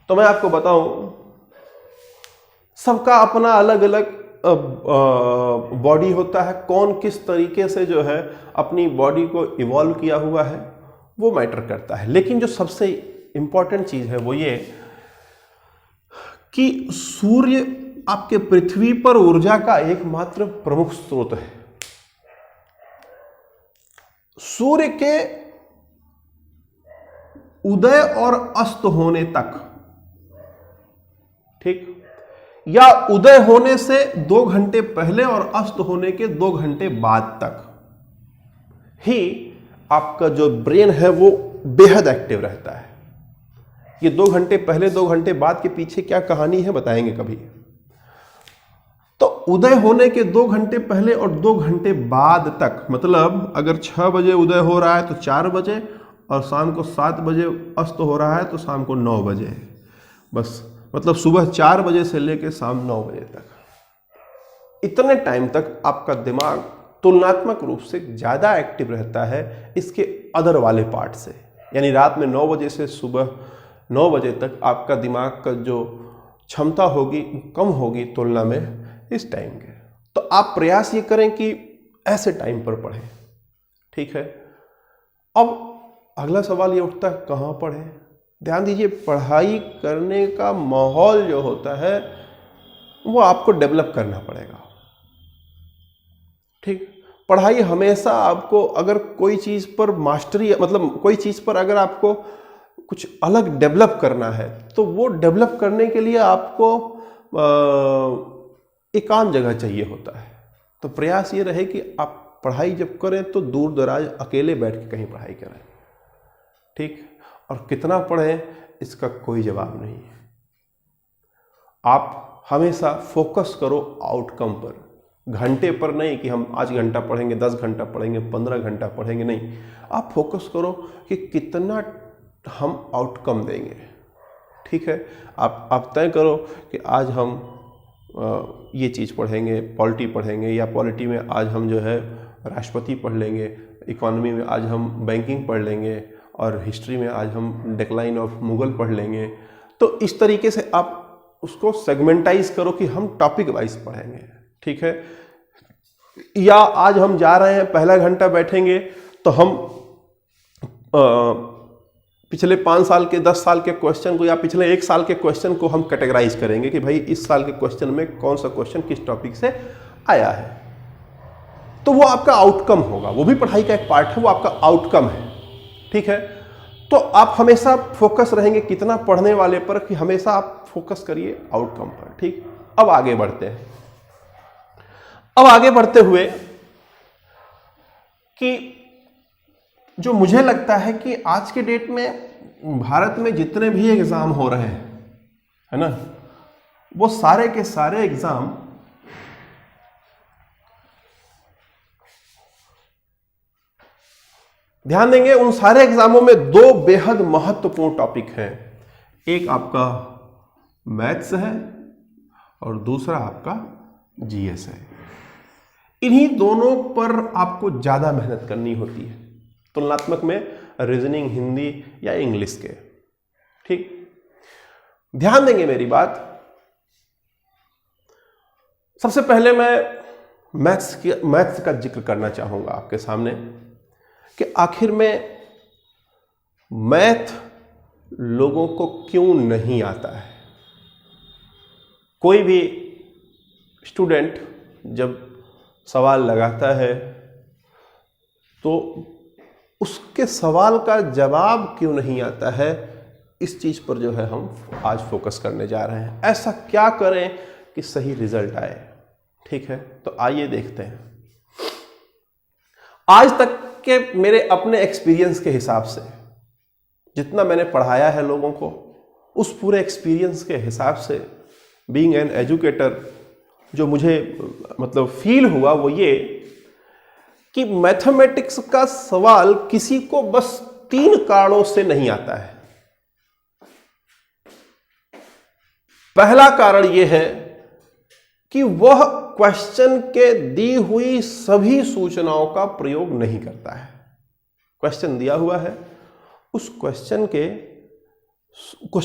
तो मैं आपको बताऊं, सबका अपना अलग अलग बॉडी होता है। कौन किस तरीके से जो है अपनी बॉडी को इवॉल्व किया हुआ है वो मैटर करता है। लेकिन जो सबसे इंपॉर्टेंट चीज है वो ये कि सूर्य आपके पृथ्वी पर ऊर्जा का एकमात्र प्रमुख स्रोत है। सूर्य के उदय और अस्त होने तक, ठीक, या उदय होने से 2 घंटे पहले और अस्त होने के 2 घंटे बाद तक ही आपका जो ब्रेन है वो बेहद एक्टिव रहता है। ये 2 घंटे पहले 2 घंटे बाद के पीछे क्या कहानी है बताएंगे कभी। तो उदय होने के 2 घंटे पहले और 2 घंटे बाद तक, मतलब अगर 6 बजे उदय हो रहा है तो 4 बजे, और शाम को 7 बजे अस्त हो रहा है तो शाम को 9 बजे, बस मतलब सुबह 4 बजे से लेकर शाम 9 बजे तक। इतने टाइम तक आपका दिमाग तुलनात्मक रूप से ज़्यादा एक्टिव रहता है इसके अदर वाले पार्ट से। यानी रात में 9 बजे से सुबह 9 बजे तक आपका दिमाग का जो क्षमता होगी कम होगी तुलना में इस टाइम के। तो आप प्रयास ये करें कि ऐसे टाइम पर पढ़ें, ठीक है। अब अगला सवाल ये उठता है कहाँ पढ़ें। ध्यान दीजिए, पढ़ाई करने का माहौल जो होता है वो आपको डेवलप करना पड़ेगा, ठीक। पढ़ाई हमेशा आपको, अगर कोई चीज़ पर मास्टरी, मतलब कोई चीज़ पर अगर आपको कुछ अलग डेवलप करना है तो वो डेवलप करने के लिए आपको एकांत जगह चाहिए होता है। तो प्रयास ये रहे कि आप पढ़ाई जब करें तो दूर दराज अकेले बैठ के कहीं पढ़ाई करें, ठीक। और कितना पढ़ें इसका कोई जवाब नहीं है। आप हमेशा फोकस करो आउटकम पर, घंटे पर नहीं कि हम आज घंटा पढ़ेंगे, 10 घंटा पढ़ेंगे, 15 घंटा पढ़ेंगे, नहीं। आप फोकस करो कि कितना हम आउटकम देंगे, ठीक है। आप तय करो कि आज हम ये चीज़ पढ़ेंगे, पॉलिटी पढ़ेंगे, या पॉलिटी में आज हम जो है राष्ट्रपति पढ़ लेंगे, इकोनॉमी में आज हम बैंकिंग पढ़ लेंगे, और हिस्ट्री में आज हम डिक्लाइन ऑफ मुगल पढ़ लेंगे। तो इस तरीके से आप उसको सेगमेंटाइज करो कि हम टॉपिक वाइज पढ़ेंगे, ठीक है। या आज हम जा रहे हैं, पहला घंटा बैठेंगे तो हम पिछले 5 साल के, 10 साल के क्वेश्चन को या पिछले 1 साल के क्वेश्चन को हम कैटेगराइज करेंगे कि भाई इस साल के क्वेश्चन में कौन सा क्वेश्चन किस टॉपिक से आया है। तो वो आपका आउटकम होगा, वो भी पढ़ाई का एक पार्ट है, वो आपका आउटकम है, ठीक है। तो आप हमेशा फोकस रहेंगे कितना पढ़ने वाले पर, कि हमेशा आप फोकस करिए आउटकम पर, ठीक। अब आगे बढ़ते हैं। अब आगे बढ़ते हुए कि जो मुझे लगता है कि आज के डेट में भारत में जितने भी एग्जाम हो रहे हैं, है ना, वो सारे के सारे एग्जाम ध्यान देंगे, उन सारे एग्जामों में 2 बेहद महत्वपूर्ण टॉपिक हैं। एक आपका मैथ्स है और दूसरा आपका जीएस है। इन्हीं दोनों पर आपको ज्यादा मेहनत करनी होती है तुलनात्मक में रीजनिंग, हिंदी या इंग्लिश के, ठीक। ध्यान देंगे मेरी बात। सबसे पहले मैं मैथ्स का जिक्र करना चाहूंगा आपके सामने कि आखिर में मैथ लोगों को क्यों नहीं आता है। कोई भी स्टूडेंट जब सवाल लगाता है तो उसके सवाल का जवाब क्यों नहीं आता है, इस चीज पर जो है हम आज फोकस करने जा रहे हैं। ऐसा क्या करें कि सही रिजल्ट आए, ठीक है। तो आइए देखते हैं। आज तक के मेरे अपने एक्सपीरियंस के हिसाब से, जितना मैंने पढ़ाया है लोगों को, उस पूरे एक्सपीरियंस के हिसाब से, बीइंग एन एजुकेटर, जो मुझे मतलब फील हुआ वो ये कि मैथमेटिक्स का सवाल किसी को बस 3 कारणों से नहीं आता है। पहला कारण यह है कि वह क्वेश्चन के दी हुई सभी सूचनाओं का प्रयोग नहीं करता है। क्वेश्चन दिया हुआ है, उस क्वेश्चन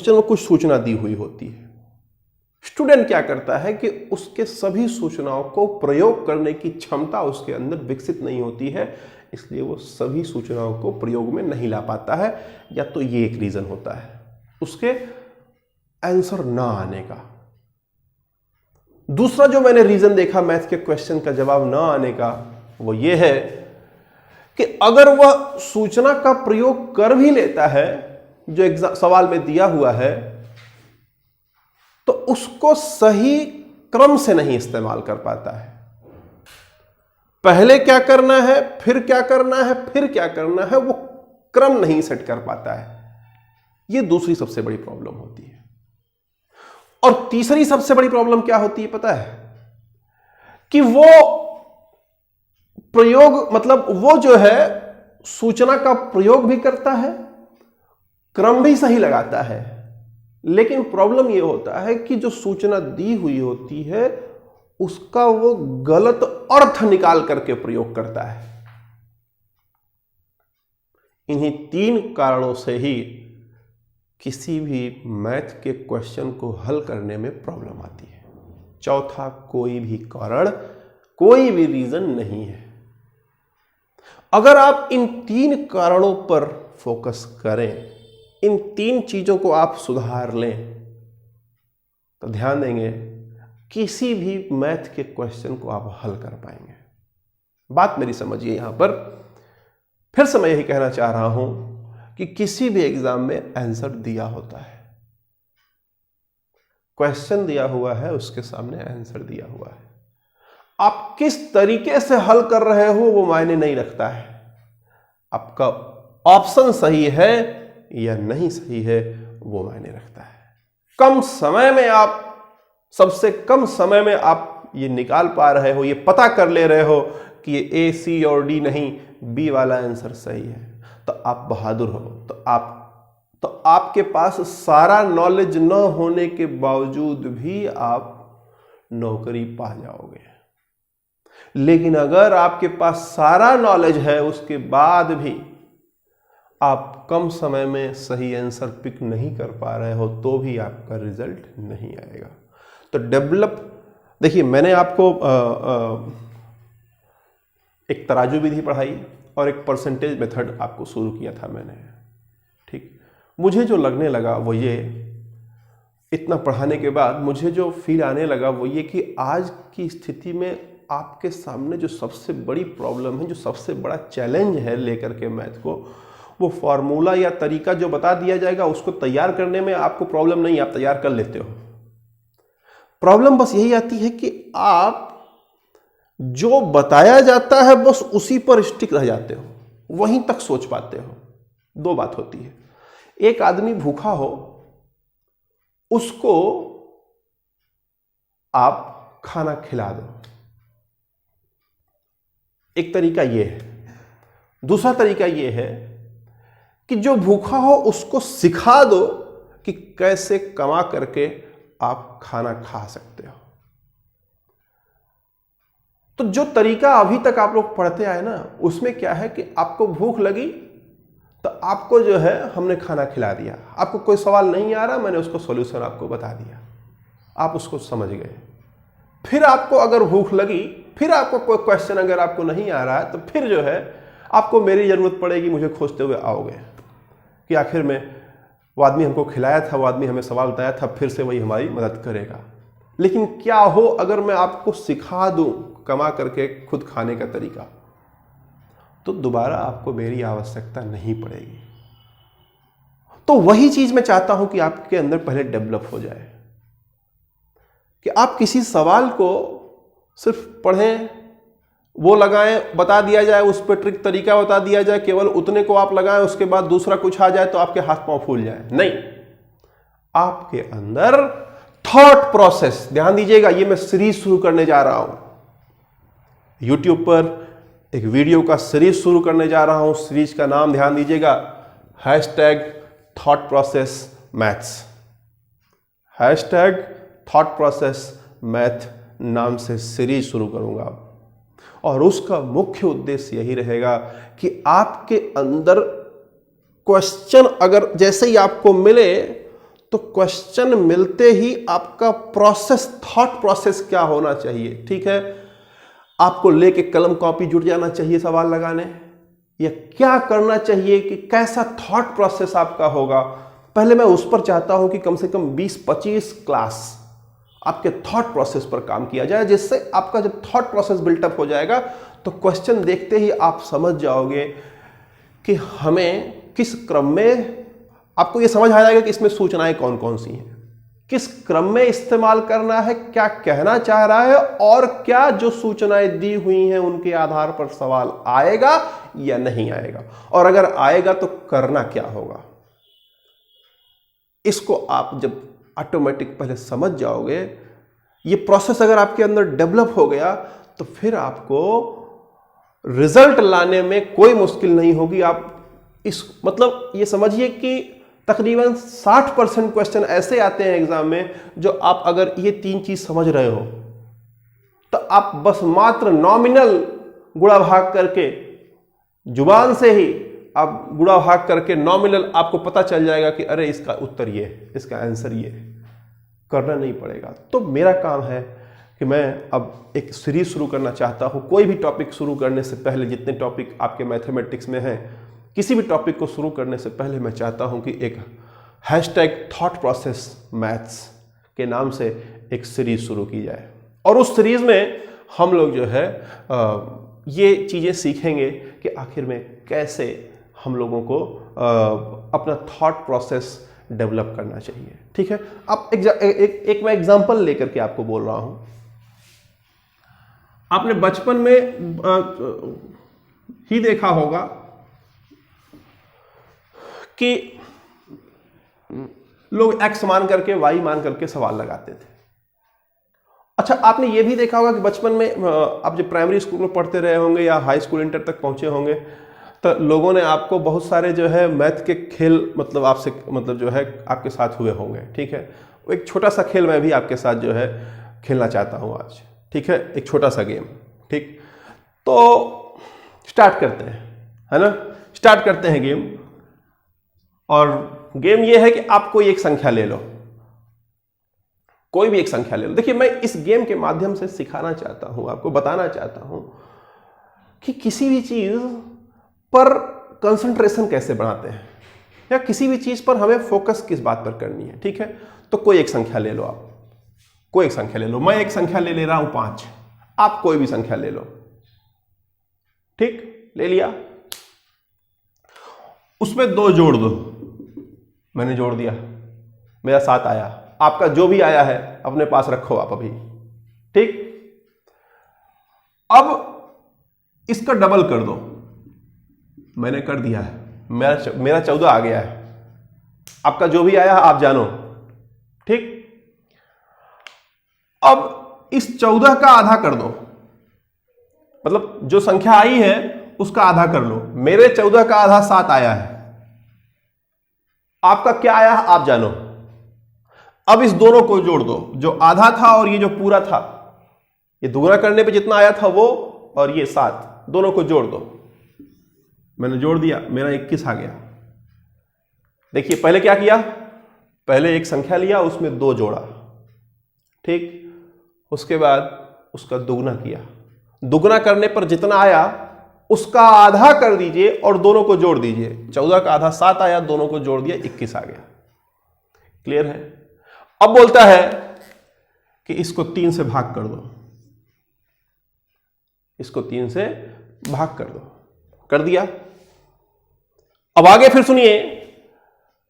में कुछ सूचना दी हुई होती है। स्टूडेंट क्या करता है कि उसके सभी सूचनाओं को प्रयोग करने की क्षमता उसके अंदर विकसित नहीं होती है, इसलिए वो सभी सूचनाओं को प्रयोग में नहीं ला पाता है। या तो ये एक रीजन होता है उसके आंसर ना आने का। दूसरा जो मैंने रीजन देखा मैथ के क्वेश्चन का जवाब ना आने का, वो ये है कि अगर वह सूचना का प्रयोग कर भी लेता है जो सवाल में दिया हुआ है, तो उसको सही क्रम से नहीं इस्तेमाल कर पाता है। पहले क्या करना है, फिर क्या करना है, फिर क्या करना है, वो क्रम नहीं सेट कर पाता है। यह दूसरी सबसे बड़ी प्रॉब्लम होती है। और तीसरी सबसे बड़ी प्रॉब्लम क्या होती है पता है? कि वो प्रयोग मतलब वो जो है सूचना का प्रयोग भी करता है, क्रम भी सही लगाता है, लेकिन प्रॉब्लम यह होता है कि जो सूचना दी हुई होती है उसका वो गलत अर्थ निकाल करके प्रयोग करता है। इन्हीं 3 कारणों से ही किसी भी मैथ के क्वेश्चन को हल करने में प्रॉब्लम आती है। चौथा कोई भी कारण, कोई भी रीजन नहीं है। अगर आप इन 3 कारणों पर फोकस करें, इन 3 चीजों को आप सुधार लें, तो ध्यान देंगे किसी भी मैथ के क्वेश्चन को आप हल कर पाएंगे। बात मेरी समझिए। यहां पर फिर से मैं यही कहना चाह रहा हूं कि किसी भी एग्जाम में आंसर दिया होता है, क्वेश्चन दिया हुआ है, उसके सामने आंसर दिया हुआ है। आप किस तरीके से हल कर रहे हो वो मायने नहीं रखता है। आपका ऑप्शन सही है या नहीं सही है वो मायने रखता है। कम समय में आप, सबसे कम समय में आप ये निकाल पा रहे हो, ये पता कर ले रहे हो कि ये ए, सी और डी नहीं, बी वाला आंसर सही है, तो आप बहादुर हो। तो आपके पास सारा नॉलेज न होने के बावजूद भी आप नौकरी पा जाओगे। लेकिन अगर आपके पास सारा नॉलेज है उसके बाद भी आप कम समय में सही आंसर पिक नहीं कर पा रहे हो, तो भी आपका रिजल्ट नहीं आएगा। तो डेवलप, देखिए मैंने आपको एक तराजू विधि पढ़ाई और एक परसेंटेज मेथड आपको शुरू किया था मैंने, ठीक। मुझे जो लगने लगा वो ये, इतना पढ़ाने के बाद मुझे जो फील आने लगा वो ये कि आज की स्थिति में आपके सामने जो सबसे बड़ी प्रॉब्लम है, जो सबसे बड़ा चैलेंज है लेकर के मैथ को, वो फॉर्मूला या तरीका जो बता दिया जाएगा उसको तैयार करने में आपको प्रॉब्लम नहीं, आप तैयार कर लेते हो। प्रॉब्लम बस यही आती है कि आप जो बताया जाता है बस उसी पर स्टिक रह जाते हो, वहीं तक सोच पाते हो। 2 बात होती है, एक आदमी भूखा हो, उसको आप खाना खिला दो, एक तरीका यह है। दूसरा तरीका यह है कि जो भूखा हो उसको सिखा दो कि कैसे कमा करके आप खाना खा सकते हो। तो जो तरीका अभी तक आप लोग पढ़ते आए ना, उसमें क्या है कि आपको भूख लगी तो आपको जो है हमने खाना खिला दिया, आपको कोई सवाल नहीं आ रहा, मैंने उसको सॉल्यूशन आपको बता दिया, आप उसको समझ गए। फिर आपको अगर भूख लगी, फिर आपको कोई क्वेश्चन अगर आपको नहीं आ रहा है, तो फिर जो है आपको मेरी जरूरत पड़ेगी, मुझे खोजते हुए आओगे कि आखिर में वो आदमी हमको खिलाया था, वो आदमी हमें सवाल बताया था, फिर से वही हमारी मदद करेगा। लेकिन क्या हो अगर मैं आपको सिखा दूं कमा करके खुद खाने का तरीका, तो दोबारा आपको मेरी आवश्यकता नहीं पड़ेगी। तो वही चीज मैं चाहता हूं कि आपके अंदर पहले डेवलप हो जाए, कि आप किसी सवाल को सिर्फ पढ़ें, वो लगाएं, बता दिया जाए, उस पर ट्रिक तरीका बता दिया जाए, केवल उतने को आप लगाएं, उसके बाद दूसरा कुछ आ जाए तो आपके हाथ पांव फूल जाए। नहीं, आपके अंदर थॉट प्रोसेस, ध्यान दीजिएगा, ये मैं सीरीज शुरू करने जा रहा हूं, यूट्यूब पर एक वीडियो का सीरीज शुरू करने जा रहा हूं। सीरीज का नाम ध्यान दीजिएगा, hashtag thought process maths, hashtag thought process math नाम से सीरीज शुरू करूंगा। और उसका मुख्य उद्देश्य यही रहेगा कि आपके अंदर क्वेश्चन अगर जैसे ही आपको मिले तो क्वेश्चन मिलते ही आपका प्रोसेस, थॉट प्रोसेस क्या होना चाहिए, ठीक है। आपको लेके कलम कॉपी जुट जाना चाहिए सवाल लगाने, या क्या करना चाहिए कि कैसा थॉट प्रोसेस आपका होगा। पहले मैं उस पर चाहता हूं कि कम से कम 20-25 क्लास आपके थॉट प्रोसेस पर काम किया जाए, जिससे आपका जब थॉट प्रोसेस बिल्टअप हो जाएगा तो क्वेश्चन देखते ही आप समझ जाओगे कि हमें किस क्रम में, आपको यह समझ आ जाएगा कि इसमें सूचनाएं कौन कौन सी हैं, किस क्रम में इस्तेमाल करना है, क्या कहना चाह रहा है, और क्या जो सूचनाएं दी हुई हैं उनके आधार पर सवाल आएगा या नहीं आएगा, और अगर आएगा तो करना क्या होगा। इसको आप जब ऑटोमेटिक पहले समझ जाओगे, ये प्रोसेस अगर आपके अंदर डेवलप हो गया तो फिर आपको रिजल्ट लाने में कोई मुश्किल नहीं होगी। आप इस मतलब ये समझिए कि तकरीबन 60% क्वेश्चन ऐसे आते हैं एग्जाम में जो आप अगर ये 3 चीज समझ रहे हो तो आप बस मात्र नॉमिनल गुणा भाग करके, जुबान से ही आप गुणा भाग करके नॉमिनल आपको पता चल जाएगा कि अरे इसका उत्तर ये है, इसका आंसर ये है, करना नहीं पड़ेगा। तो मेरा काम है कि मैं अब एक सीरीज शुरू करना चाहता हूं। कोई भी टॉपिक शुरू करने से पहले, जितने टॉपिक आपके मैथमेटिक्स में हैं, किसी भी टॉपिक को शुरू करने से पहले मैं चाहता हूं कि एक हैशटैग थॉट प्रोसेस मैथ्स के नाम से एक सीरीज शुरू की जाए, और उस सीरीज में हम लोग जो है ये चीज़ें सीखेंगे कि आखिर में कैसे हम लोगों को अपना थॉट प्रोसेस डेवलप करना चाहिए, ठीक है। अब एक मैं एग्जांपल लेकर के आपको बोल रहा हूं। आपने बचपन में ही देखा होगा कि लोग x मान करके y मान करके सवाल लगाते थे। अच्छा, आपने ये भी देखा होगा कि बचपन में आप जब प्राइमरी स्कूल में पढ़ते रहे होंगे या हाई स्कूल इंटर तक पहुंचे होंगे तो लोगों ने आपको बहुत सारे जो है मैथ के खेल मतलब आपसे मतलब जो है आपके साथ हुए होंगे, ठीक है। एक छोटा सा खेल मैं भी आपके साथ जो है खेलना चाहता हूं आज, ठीक है, एक छोटा सा गेम, ठीक। तो स्टार्ट करते हैं, है ना, स्टार्ट करते हैं गेम। और गेम यह है कि आप कोई एक संख्या ले लो, कोई भी एक संख्या ले लो। देखिए, मैं इस गेम के माध्यम से सिखाना चाहता हूं, आपको बताना चाहता हूं कि किसी भी चीज पर कंसंट्रेशन कैसे बढ़ाते हैं, या किसी भी चीज पर हमें फोकस किस बात पर करनी है, ठीक है। तो कोई एक संख्या ले लो, आप कोई एक संख्या ले लो। मैं एक संख्या ले रहा हूं 5, आप कोई भी संख्या ले लो, ठीक, ले लिया। उसमें 2 जोड़ दो, मैंने जोड़ दिया, मेरा 7 आया। आपका जो भी आया है अपने पास रखो आप अभी, ठीक। अब इसका डबल कर दो, मैंने कर दिया है, मेरा 14 आ गया है। आपका जो भी आया आप जानो, ठीक। अब इस 14 का आधा कर दो, मतलब जो संख्या आई है उसका आधा कर लो। मेरे 14 का आधा 7 आया है, आपका क्या आया आप जानो। अब इस दोनों को जोड़ दो, जो आधा था और ये जो पूरा था, ये दुगना करने पे जितना आया था वो और ये 7, दोनों को जोड़ दो। मैंने जोड़ दिया, मेरा 21 आ गया। देखिए पहले क्या किया, पहले एक संख्या लिया, उसमें 2 जोड़ा, ठीक। उसके बाद उसका दुगना किया, दुगना करने पर जितना आया उसका आधा कर दीजिए और दोनों को जोड़ दीजिए। 14 का आधा 7 आया, दोनों को जोड़ दिया 21 आ गया। क्लियर है। अब बोलता है कि इसको 3 से भाग कर दो, इसको 3 से भाग कर दो, कर दिया। अब आगे फिर सुनिए,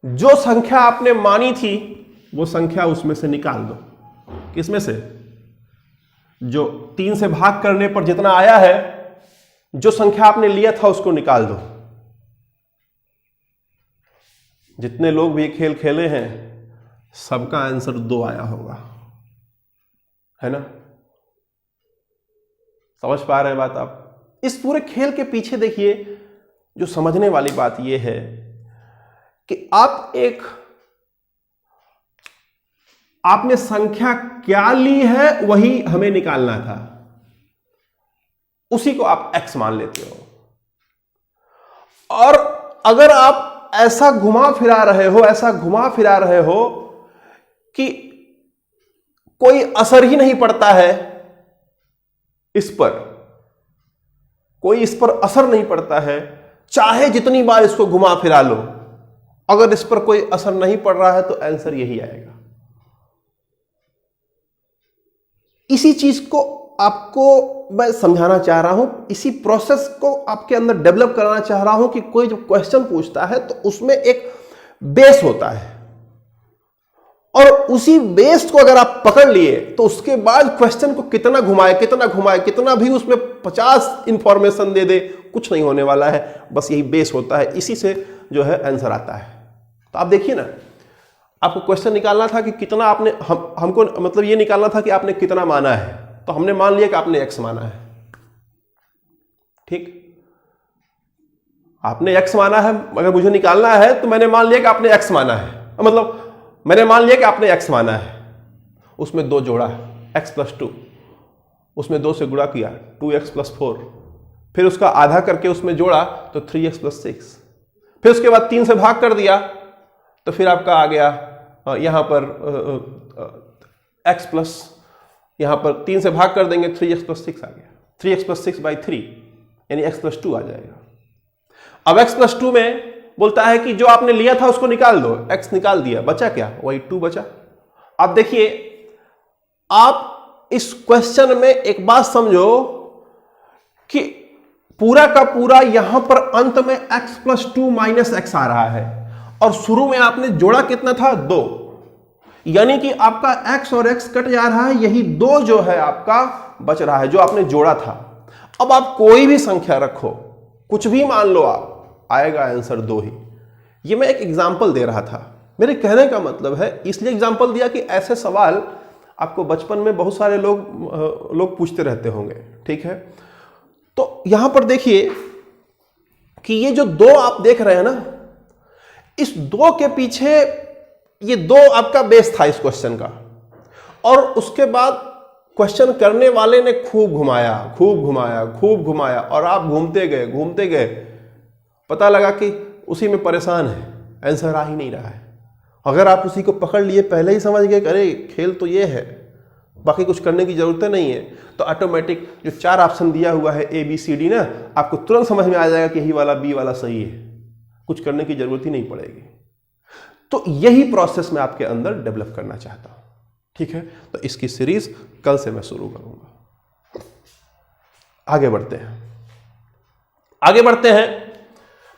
जो संख्या आपने मानी थी वो संख्या उसमें से निकाल दो। किसमें से, जो 3 से भाग करने पर जितना आया है, जो संख्या आपने लिया था उसको निकाल दो। जितने लोग भी खेल खेले हैं सबका आंसर 2 आया होगा, है ना? समझ पा रहे हैं बात आप? इस पूरे खेल के पीछे देखिए, जो समझने वाली बात यह है कि आपने संख्या क्या ली है वही हमें निकालना था, उसी को आप x मान लेते हो। और अगर आप ऐसा घुमा फिरा रहे हो कि कोई असर ही नहीं पड़ता है इस पर असर नहीं पड़ता है, चाहे जितनी बार इसको घुमा फिरा लो, अगर इस पर कोई असर नहीं पड़ रहा है तो आंसर यही आएगा। इसी चीज को आपको मैं समझाना चाह रहा हूं, इसी प्रोसेस को आपके अंदर डेवलप कराना चाह रहा हूं कि कोई जब क्वेश्चन पूछता है तो उसमें एक बेस होता है, और उसी बेस को अगर आप पकड़ लिए तो उसके बाद क्वेश्चन को कितना घुमाए, कितना भी उसमें 50 इंफॉर्मेशन दे दे, कुछ नहीं होने वाला है। बस यही बेस होता है, इसी से जो है आंसर आता है। तो आप देखिए ना, आपको क्वेश्चन निकालना था कि कितना आपने हमको मतलब ये निकालना था कि आपने कितना माना है, तो हमने मान लिया कि आपने x माना है। ठीक, आपने x माना है, अगर मुझे निकालना है तो मैंने मान लिया कि आपने x माना है, मतलब मैंने मान लिया कि आपने x माना है। उसमें 2 जोड़ा, x + 2, उसमें 2 से गुणा किया 2x + 4, फिर उसका आधा करके उसमें जोड़ा तो 3x + 6, फिर उसके बाद 3 से भाग कर दिया तो फिर आपका आ गया यहां पर x प्लस, यहां पर 3 से भाग कर देंगे 3x + 6 आ गया, 3x + 6/3 यानी x + 2 आ जाएगा। अब x + 2 में बोलता है कि जो आपने लिया था उसको निकाल दो, x निकाल दिया, बचा क्या? वही 2 बचा। अब देखिए, आप इस क्वेश्चन में एक बात समझो कि पूरा का पूरा यहां पर अंत में x + 2 - x आ रहा है, और शुरू में आपने जोड़ा कितना था? 2, यानी कि आपका x और x कट जा रहा है, यही 2 जो है आपका बच रहा है, जो आपने जोड़ा था। अब आप कोई भी संख्या रखो, कुछ भी मान लो, आप आएगा आंसर 2 ही। ये मैं एक एग्जांपल दे रहा था, मेरे कहने का मतलब है, इसलिए एग्जांपल दिया कि ऐसे सवाल आपको बचपन में बहुत सारे लोग पूछते रहते होंगे। ठीक है, तो यहां पर देखिए कि ये जो 2 आप देख रहे हैं ना, इस 2 के पीछे ये 2 आपका बेस था इस क्वेश्चन का, और उसके बाद क्वेश्चन करने वाले ने खूब घुमाया, और आप घूमते गए, पता लगा कि उसी में परेशान है, आंसर आ ही नहीं रहा है। अगर आप उसी को पकड़ लिए, पहले ही समझ गए कि अरे खेल तो ये है, बाकी कुछ करने की जरूरत नहीं है, तो ऑटोमेटिक जो 4 ऑप्शन दिया हुआ है ABCD ना, आपको तुरंत समझ में आ जाएगा कि यही वाला B वाला सही है, कुछ करने की जरूरत ही नहीं पड़ेगी। तो यही प्रोसेस मैं आपके अंदर डेवलप करना चाहता हूं। ठीक है, तो इसकी सीरीज कल से मैं शुरू करूंगा। आगे बढ़ते हैं।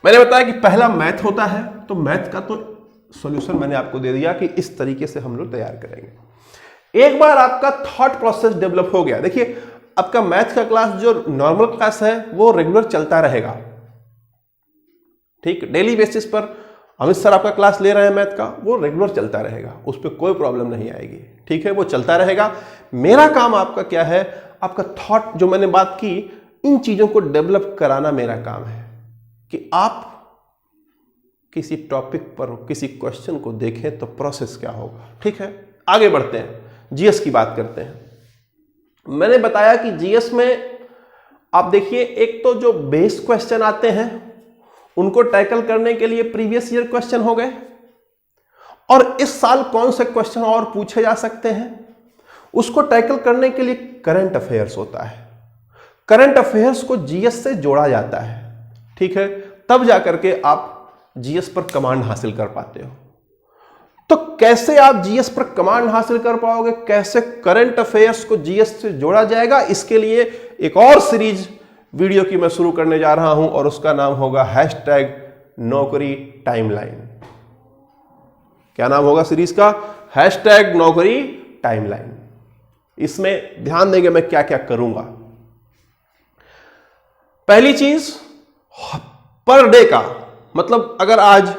मैंने बताया कि पहला मैथ होता है, तो मैथ का तो सॉल्यूशन मैंने आपको दे दिया कि इस तरीके से हम लोग तैयार करेंगे। एक बार आपका थॉट प्रोसेस डेवलप हो गया, देखिए आपका मैथ का क्लास जो नॉर्मल क्लास है वो रेगुलर चलता रहेगा। ठीक, डेली बेसिस पर अमित सर आपका क्लास ले रहे हैं मैथ का, वो रेगुलर चलता रहेगा, उस पर कोई प्रॉब्लम नहीं आएगी। ठीक है, वो चलता रहेगा। मेरा काम आपका क्या है, आपका थॉट जो मैंने बात की, इन चीजों को डेवलप कराना मेरा काम है कि आप किसी टॉपिक पर किसी क्वेश्चन को देखें तो प्रोसेस क्या होगा। ठीक है, आगे बढ़ते हैं, जीएस की बात करते हैं। मैंने बताया कि जीएस में आप देखिए, एक तो जो बेस क्वेश्चन आते हैं उनको टैकल करने के लिए प्रीवियस ईयर क्वेश्चन हो गए, और इस साल कौन से क्वेश्चन और पूछे जा सकते हैं उसको टैकल करने के लिए करंट अफेयर्स होता है। करंट अफेयर्स को जीएस से जोड़ा जाता है। ठीक है, तब जाकर के आप जीएस पर कमांड हासिल कर पाते हो। तो कैसे आप जीएस पर कमांड हासिल कर पाओगे, कैसे करंट अफेयर्स को जीएस से जोड़ा जाएगा, इसके लिए एक और सीरीज वीडियो की मैं शुरू करने जा रहा हूं, और उसका नाम होगा #नौकरी टाइमलाइन। क्या नाम होगा सीरीज का? #नौकरी टाइमलाइन। इसमें ध्यान देंगे मैं क्या क्या करूंगा। पहली चीज, पर डे का मतलब, अगर आज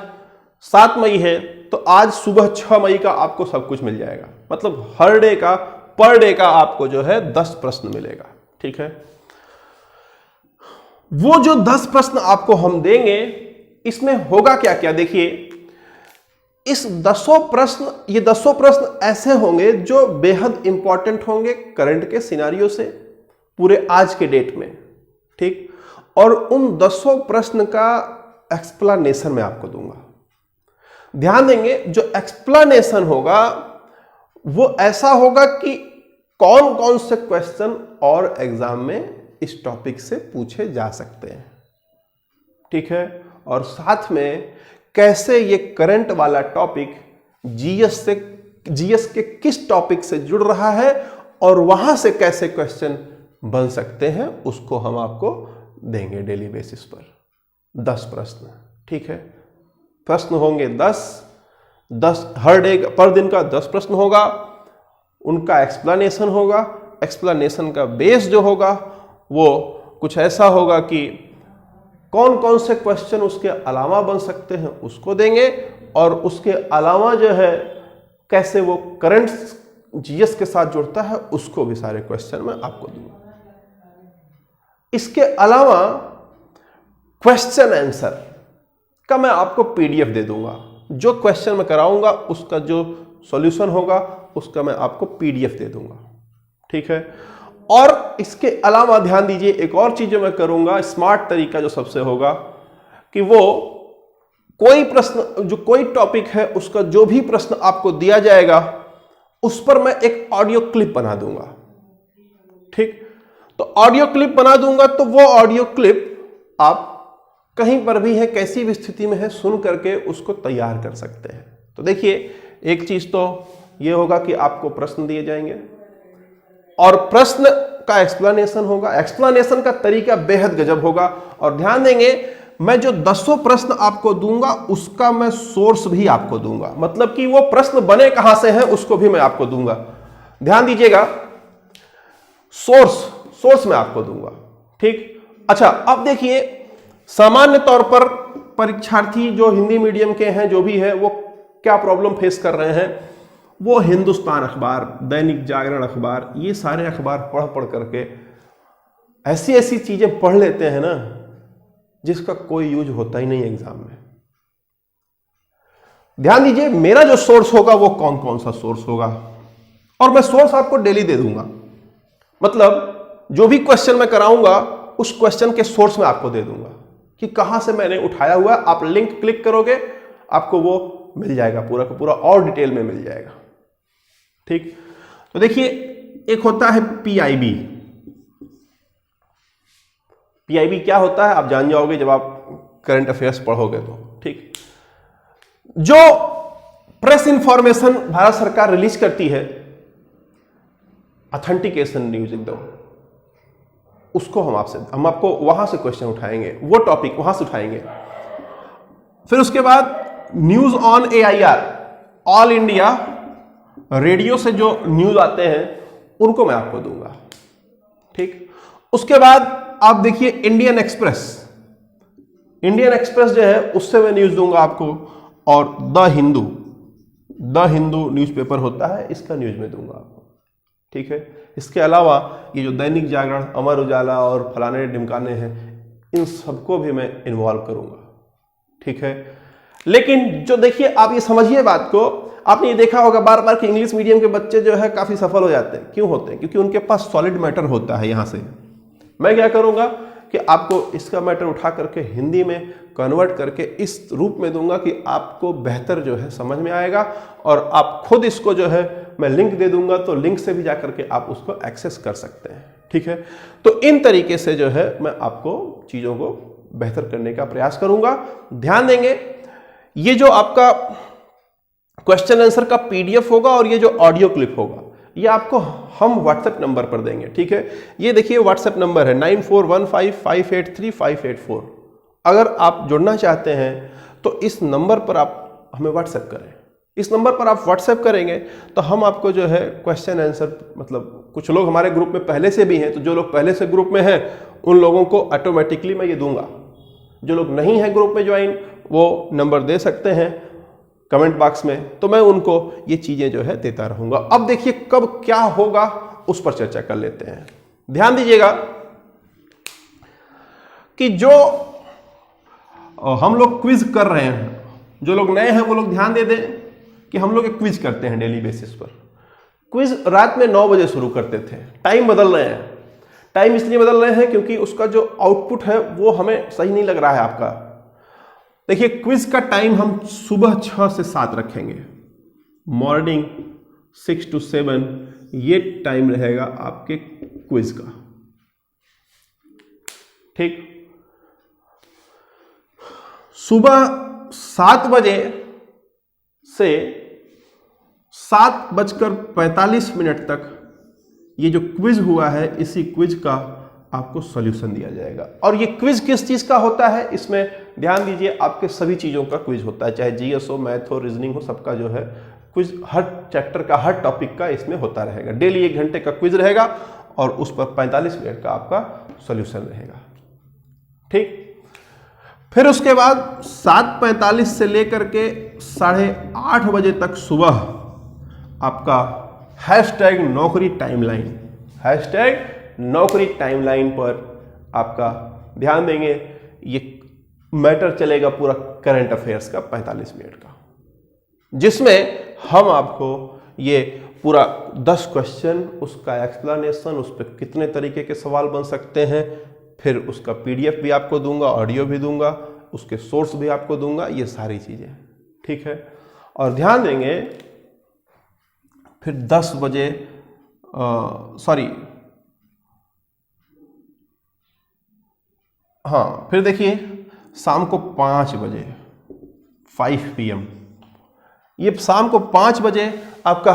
7 मई है तो आज सुबह 6 मई का आपको सब कुछ मिल जाएगा। मतलब हर डे का, पर डे का आपको जो है 10 प्रश्न मिलेगा। ठीक है, वो जो 10 प्रश्न आपको हम देंगे, इसमें होगा क्या क्या, देखिए इस 10 प्रश्न ऐसे होंगे जो बेहद इंपॉर्टेंट होंगे करंट के सिनारियो से, पूरे आज के डेट में। ठीक, और उन 10 प्रश्न का एक्सप्लेनेशन मैं आपको दूंगा। ध्यान देंगे, जो एक्सप्लेनेशन होगा वो ऐसा होगा कि कौन कौन से क्वेश्चन और एग्जाम में इस टॉपिक से पूछे जा सकते हैं। ठीक है, और साथ में कैसे ये करंट वाला टॉपिक जीएस के किस टॉपिक से जुड़ रहा है और वहां से कैसे क्वेश्चन बन सकते हैं, उसको हम आपको देंगे डेली बेसिस पर 10 प्रश्न। ठीक है, प्रश्न होंगे 10 हर डे पर दिन का 10 प्रश्न होगा, उनका एक्सप्लेनेशन होगा। एक्सप्लेनेशन का बेस जो होगा वो कुछ ऐसा होगा कि कौन कौन से क्वेश्चन उसके अलावा बन सकते हैं उसको देंगे, और उसके अलावा जो है कैसे वो करंट जीएस के साथ जुड़ता है उसको भी सारे क्वेश्चन मैं आपको दूंगा। इसके अलावा क्वेश्चन आंसर का मैं आपको पीडीएफ दे दूंगा। जो क्वेश्चन मैं कराऊंगा उसका जो सॉल्यूशन होगा उसका मैं आपको पीडीएफ दे दूंगा। ठीक है, और इसके अलावा ध्यान दीजिए, एक और चीज जो मैं करूंगा, स्मार्ट तरीका जो सबसे होगा कि वो कोई प्रश्न, जो कोई टॉपिक है उसका जो भी प्रश्न आपको दिया जाएगा उस पर मैं एक ऑडियो क्लिप बना दूंगा। ठीक, तो ऑडियो क्लिप बना दूंगा, तो वो ऑडियो क्लिप आप कहीं पर भी है, कैसी भी स्थिति में है, सुन करके उसको तैयार कर सकते हैं। तो देखिए, एक चीज तो ये होगा कि आपको प्रश्न दिए जाएंगे और प्रश्न का एक्सप्लेनेशन होगा। एक्सप्लेनेशन का तरीका बेहद गजब होगा। और ध्यान देंगे, मैं जो 10 प्रश्न आपको दूंगा उसका मैं सोर्स भी आपको दूंगा, मतलब कि वो प्रश्न बने कहां से हैं उसको भी मैं आपको दूंगा। ध्यान दीजिएगा, सोर्स मैं आपको दूंगा। ठीक, अच्छा, अब देखिए, सामान्य तौर पर परीक्षार्थी जो हिंदी मीडियम के हैं, जो भी है, वो क्या प्रॉब्लम फेस कर रहे हैं, वो हिंदुस्तान अखबार, दैनिक जागरण अखबार, ये सारे अखबार पढ़ करके ऐसी ऐसी चीजें पढ़ लेते हैं ना जिसका कोई यूज होता ही नहीं एग्जाम में। ध्यान दीजिए, मेरा जो सोर्स होगा वो कौन कौन सा सोर्स होगा, और मैं सोर्स आपको डेली दे दूंगा। मतलब जो भी क्वेश्चन मैं कराऊंगा उस क्वेश्चन के सोर्स में आपको दे दूंगा कि कहां से मैंने उठाया हुआ। आप लिंक क्लिक करोगे, आपको वो मिल जाएगा, पूरा का पूरा और डिटेल में मिल जाएगा। ठीक, तो देखिए, एक होता है पीआईबी। पीआईबी क्या होता है आप जान जाओगे जब आप करंट अफेयर्स पढ़ोगे तो। ठीक, जो प्रेस इंफॉर्मेशन भारत सरकार रिलीज करती है, ऑथेंटिकेशन न्यूज एकदम, उसको हम आपको वहां से क्वेश्चन उठाएंगे, वो टॉपिक वहां से उठाएंगे। फिर उसके बाद news on AIR, all India radio से जो न्यूज आते हैं उनको मैं आपको दूंगा। ठीक, उसके बाद आप देखिए इंडियन एक्सप्रेस जो है उससे मैं न्यूज दूंगा आपको, और द हिंदू न्यूज़पेपर होता है, इसका न्यूज में दूंगा आपको। ठीक है, इसके अलावा ये जो दैनिक जागरण, अमर उजाला और फलाने ढिमकाने हैं, इन सबको भी मैं इन्वॉल्व करूंगा। ठीक है, लेकिन जो देखिए, आप ये समझिए बात को, आपने ये देखा होगा बार बार कि इंग्लिश मीडियम के बच्चे जो है काफी सफल हो जाते हैं। क्यों होते हैं? क्योंकि उनके पास सॉलिड मैटर होता है। यहां से मैं क्या करूंगा कि आपको इसका मैटर उठा करके हिंदी में कन्वर्ट करके इस रूप में दूंगा कि आपको बेहतर जो है समझ में आएगा, और आप खुद इसको जो है मैं लिंक दे दूंगा, तो लिंक से भी जाकर के आप उसको एक्सेस कर सकते हैं। ठीक है, तो इन तरीके से जो है मैं आपको चीजों को बेहतर करने का प्रयास करूंगा। ध्यान देंगे, ये जो आपका क्वेश्चन आंसर का पीडीएफ होगा और ये जो ऑडियो क्लिप होगा, ये आपको हम व्हाट्सएप नंबर पर देंगे। ठीक है, ये देखिए व्हाट्सएप नंबर है 9415583584। अगर आप जुड़ना चाहते हैं तो इस नंबर पर आप हमें व्हाट्सएप करें। इस नंबर पर आप व्हाट्सएप करेंगे तो हम आपको जो है क्वेश्चन आंसर, मतलब कुछ लोग हमारे ग्रुप में पहले से भी हैं, तो जो लोग पहले से ग्रुप में हैं उन लोगों को ऑटोमेटिकली मैं ये दूंगा। जो लोग नहीं हैं ग्रुप में ज्वाइन, वो नंबर दे सकते हैं कमेंट बॉक्स में, तो मैं उनको ये चीजें जो है देता रहूंगा। अब देखिए कब क्या होगा उस पर चर्चा कर लेते हैं। ध्यान दीजिएगा कि जो हम लोग क्विज कर रहे हैं, जो लोग नए हैं वो लोग ध्यान दे दें कि हम लोग एक क्विज करते हैं डेली बेसिस पर। क्विज रात में 9 बजे शुरू करते थे, टाइम बदल रहे हैं। टाइम इसलिए बदल रहे हैं क्योंकि उसका जो आउटपुट है वो हमें सही नहीं लग रहा है आपका। देखिए क्विज का टाइम हम सुबह 6 से 7 रखेंगे, मॉर्निंग 6 to 7 ये टाइम रहेगा आपके क्विज का। ठीक, सुबह 7 बजे से 7:45 तक ये जो क्विज हुआ है, इसी क्विज का आपको सॉल्यूशन दिया जाएगा। और ये क्विज किस चीज का होता है, इसमें ध्यान दीजिए, आपके सभी चीजों का क्विज होता है, चाहे जीएस हो, मैथ हो, रीजनिंग हो, सबका जो है क्विज हर चैप्टर का, हर टॉपिक का इसमें होता रहेगा। डेली 1 घंटे का क्विज रहेगा और उस पर 45 मिनट का आपका सॉल्यूशन रहेगा। ठीक, फिर उसके बाद 7:45 से लेकर के 8:30 बजे तक सुबह आपका #नौकरी टाइमलाइन, #नौकरी टाइमलाइन पर आपका ध्यान देंगे। ये मैटर चलेगा पूरा करंट अफेयर्स का 45 मिनट का, जिसमें हम आपको ये पूरा 10 क्वेश्चन, उसका एक्सप्लेनेशन, उस पर कितने तरीके के सवाल बन सकते हैं, फिर उसका PDF भी आपको दूंगा, ऑडियो भी दूंगा, उसके सोर्स भी आपको दूंगा, ये सारी चीजें। ठीक है, और ध्यान देंगे फिर 10 बजे फिर देखिए शाम को 5 बजे 5 PM, ये शाम को 5 बजे आपका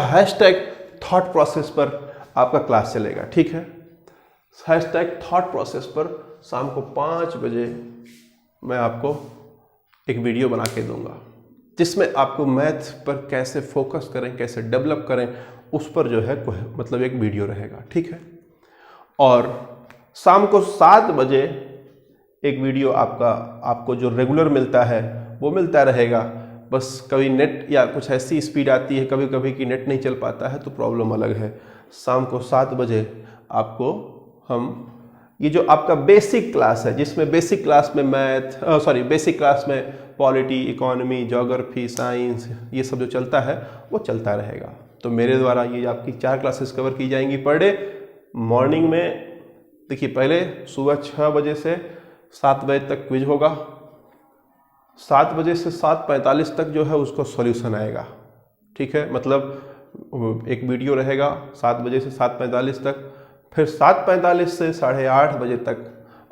#थॉट प्रोसेस पर आपका क्लास चलेगा। ठीक है, #थॉट प्रोसेस पर शाम को 5 बजे मैं आपको एक वीडियो बना के दूंगा, जिसमें आपको मैथ पर कैसे फोकस करें, कैसे डेवलप करें, उस पर जो है मतलब एक वीडियो रहेगा। ठीक है, और शाम को 7 बजे एक वीडियो आपको जो रेगुलर मिलता है वो मिलता रहेगा। बस कभी नेट या कुछ ऐसी स्पीड आती है कभी कभी कि नेट नहीं चल पाता है, तो प्रॉब्लम अलग है। शाम को 7 बजे आपको हम ये जो आपका बेसिक क्लास है, जिसमें बेसिक क्लास में बेसिक क्लास में पॉलिटी, इकोनॉमी, ज्योग्राफी, साइंस, ये सब जो चलता है वो चलता रहेगा। तो मेरे द्वारा ये आपकी 4 क्लासेस कवर की जाएंगी पर डे। मॉर्निंग में देखिए, पहले सुबह 6 बजे से 7 बजे तक क्विज होगा, 7 बजे से 7:45 तक जो है उसको सॉल्यूशन आएगा। ठीक है, मतलब एक वीडियो रहेगा 7 बजे से 7:45 तक, फिर 7:45 से 8:30 बजे तक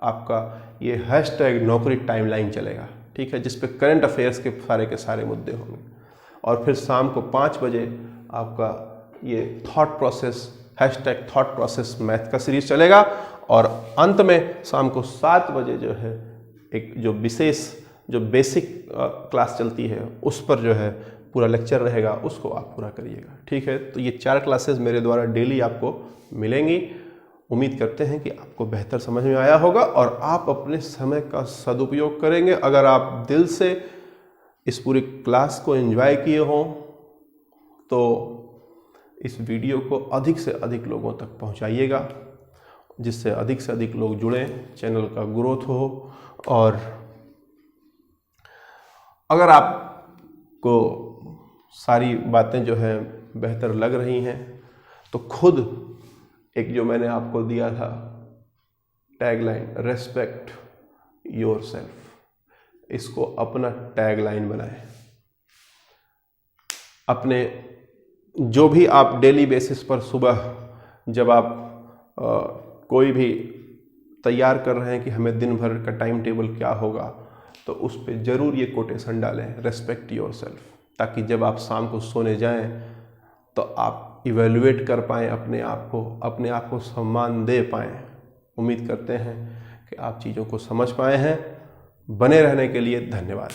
आपका ये #नौकरी टाइमलाइन चलेगा। ठीक है, जिस पे करंट अफेयर्स के सारे मुद्दे होंगे। और फिर शाम को 5 बजे आपका ये थॉट प्रोसेस मैथ का सीरीज चलेगा। और अंत में शाम को 7 बजे जो है एक जो बेसिक क्लास चलती है उस पर जो है पूरा लेक्चर रहेगा, उसको आप पूरा करिएगा। ठीक है, तो ये 4 क्लासेस मेरे द्वारा डेली आपको मिलेंगी। उम्मीद करते हैं कि आपको बेहतर समझ में आया होगा और आप अपने समय का सदुपयोग करेंगे। अगर आप दिल से इस पूरी क्लास को एंजॉय किए हों तो इस वीडियो को अधिक से अधिक लोगों तक पहुंचाइएगा, जिससे अधिक से अधिक लोग जुड़ें, चैनल का ग्रोथ हो। और अगर आपको सारी बातें जो है बेहतर लग रही हैं तो खुद एक जो मैंने आपको दिया था टैगलाइन, रेस्पेक्ट योरसेल्फ, इसको अपना टैगलाइन बनाएं। अपने जो भी आप डेली बेसिस पर सुबह जब आप कोई भी तैयार कर रहे हैं कि हमें दिन भर का टाइम टेबल क्या होगा, तो उस पर ज़रूर ये कोटेशन डालें, रेस्पेक्ट योरसेल्फ, ताकि जब आप शाम को सोने जाएं तो आप इवेल्युएट कर पाएँ अपने आप को सम्मान दे पाएँ। उम्मीद करते हैं कि आप चीज़ों को समझ पाए हैं। बने रहने के लिए धन्यवाद।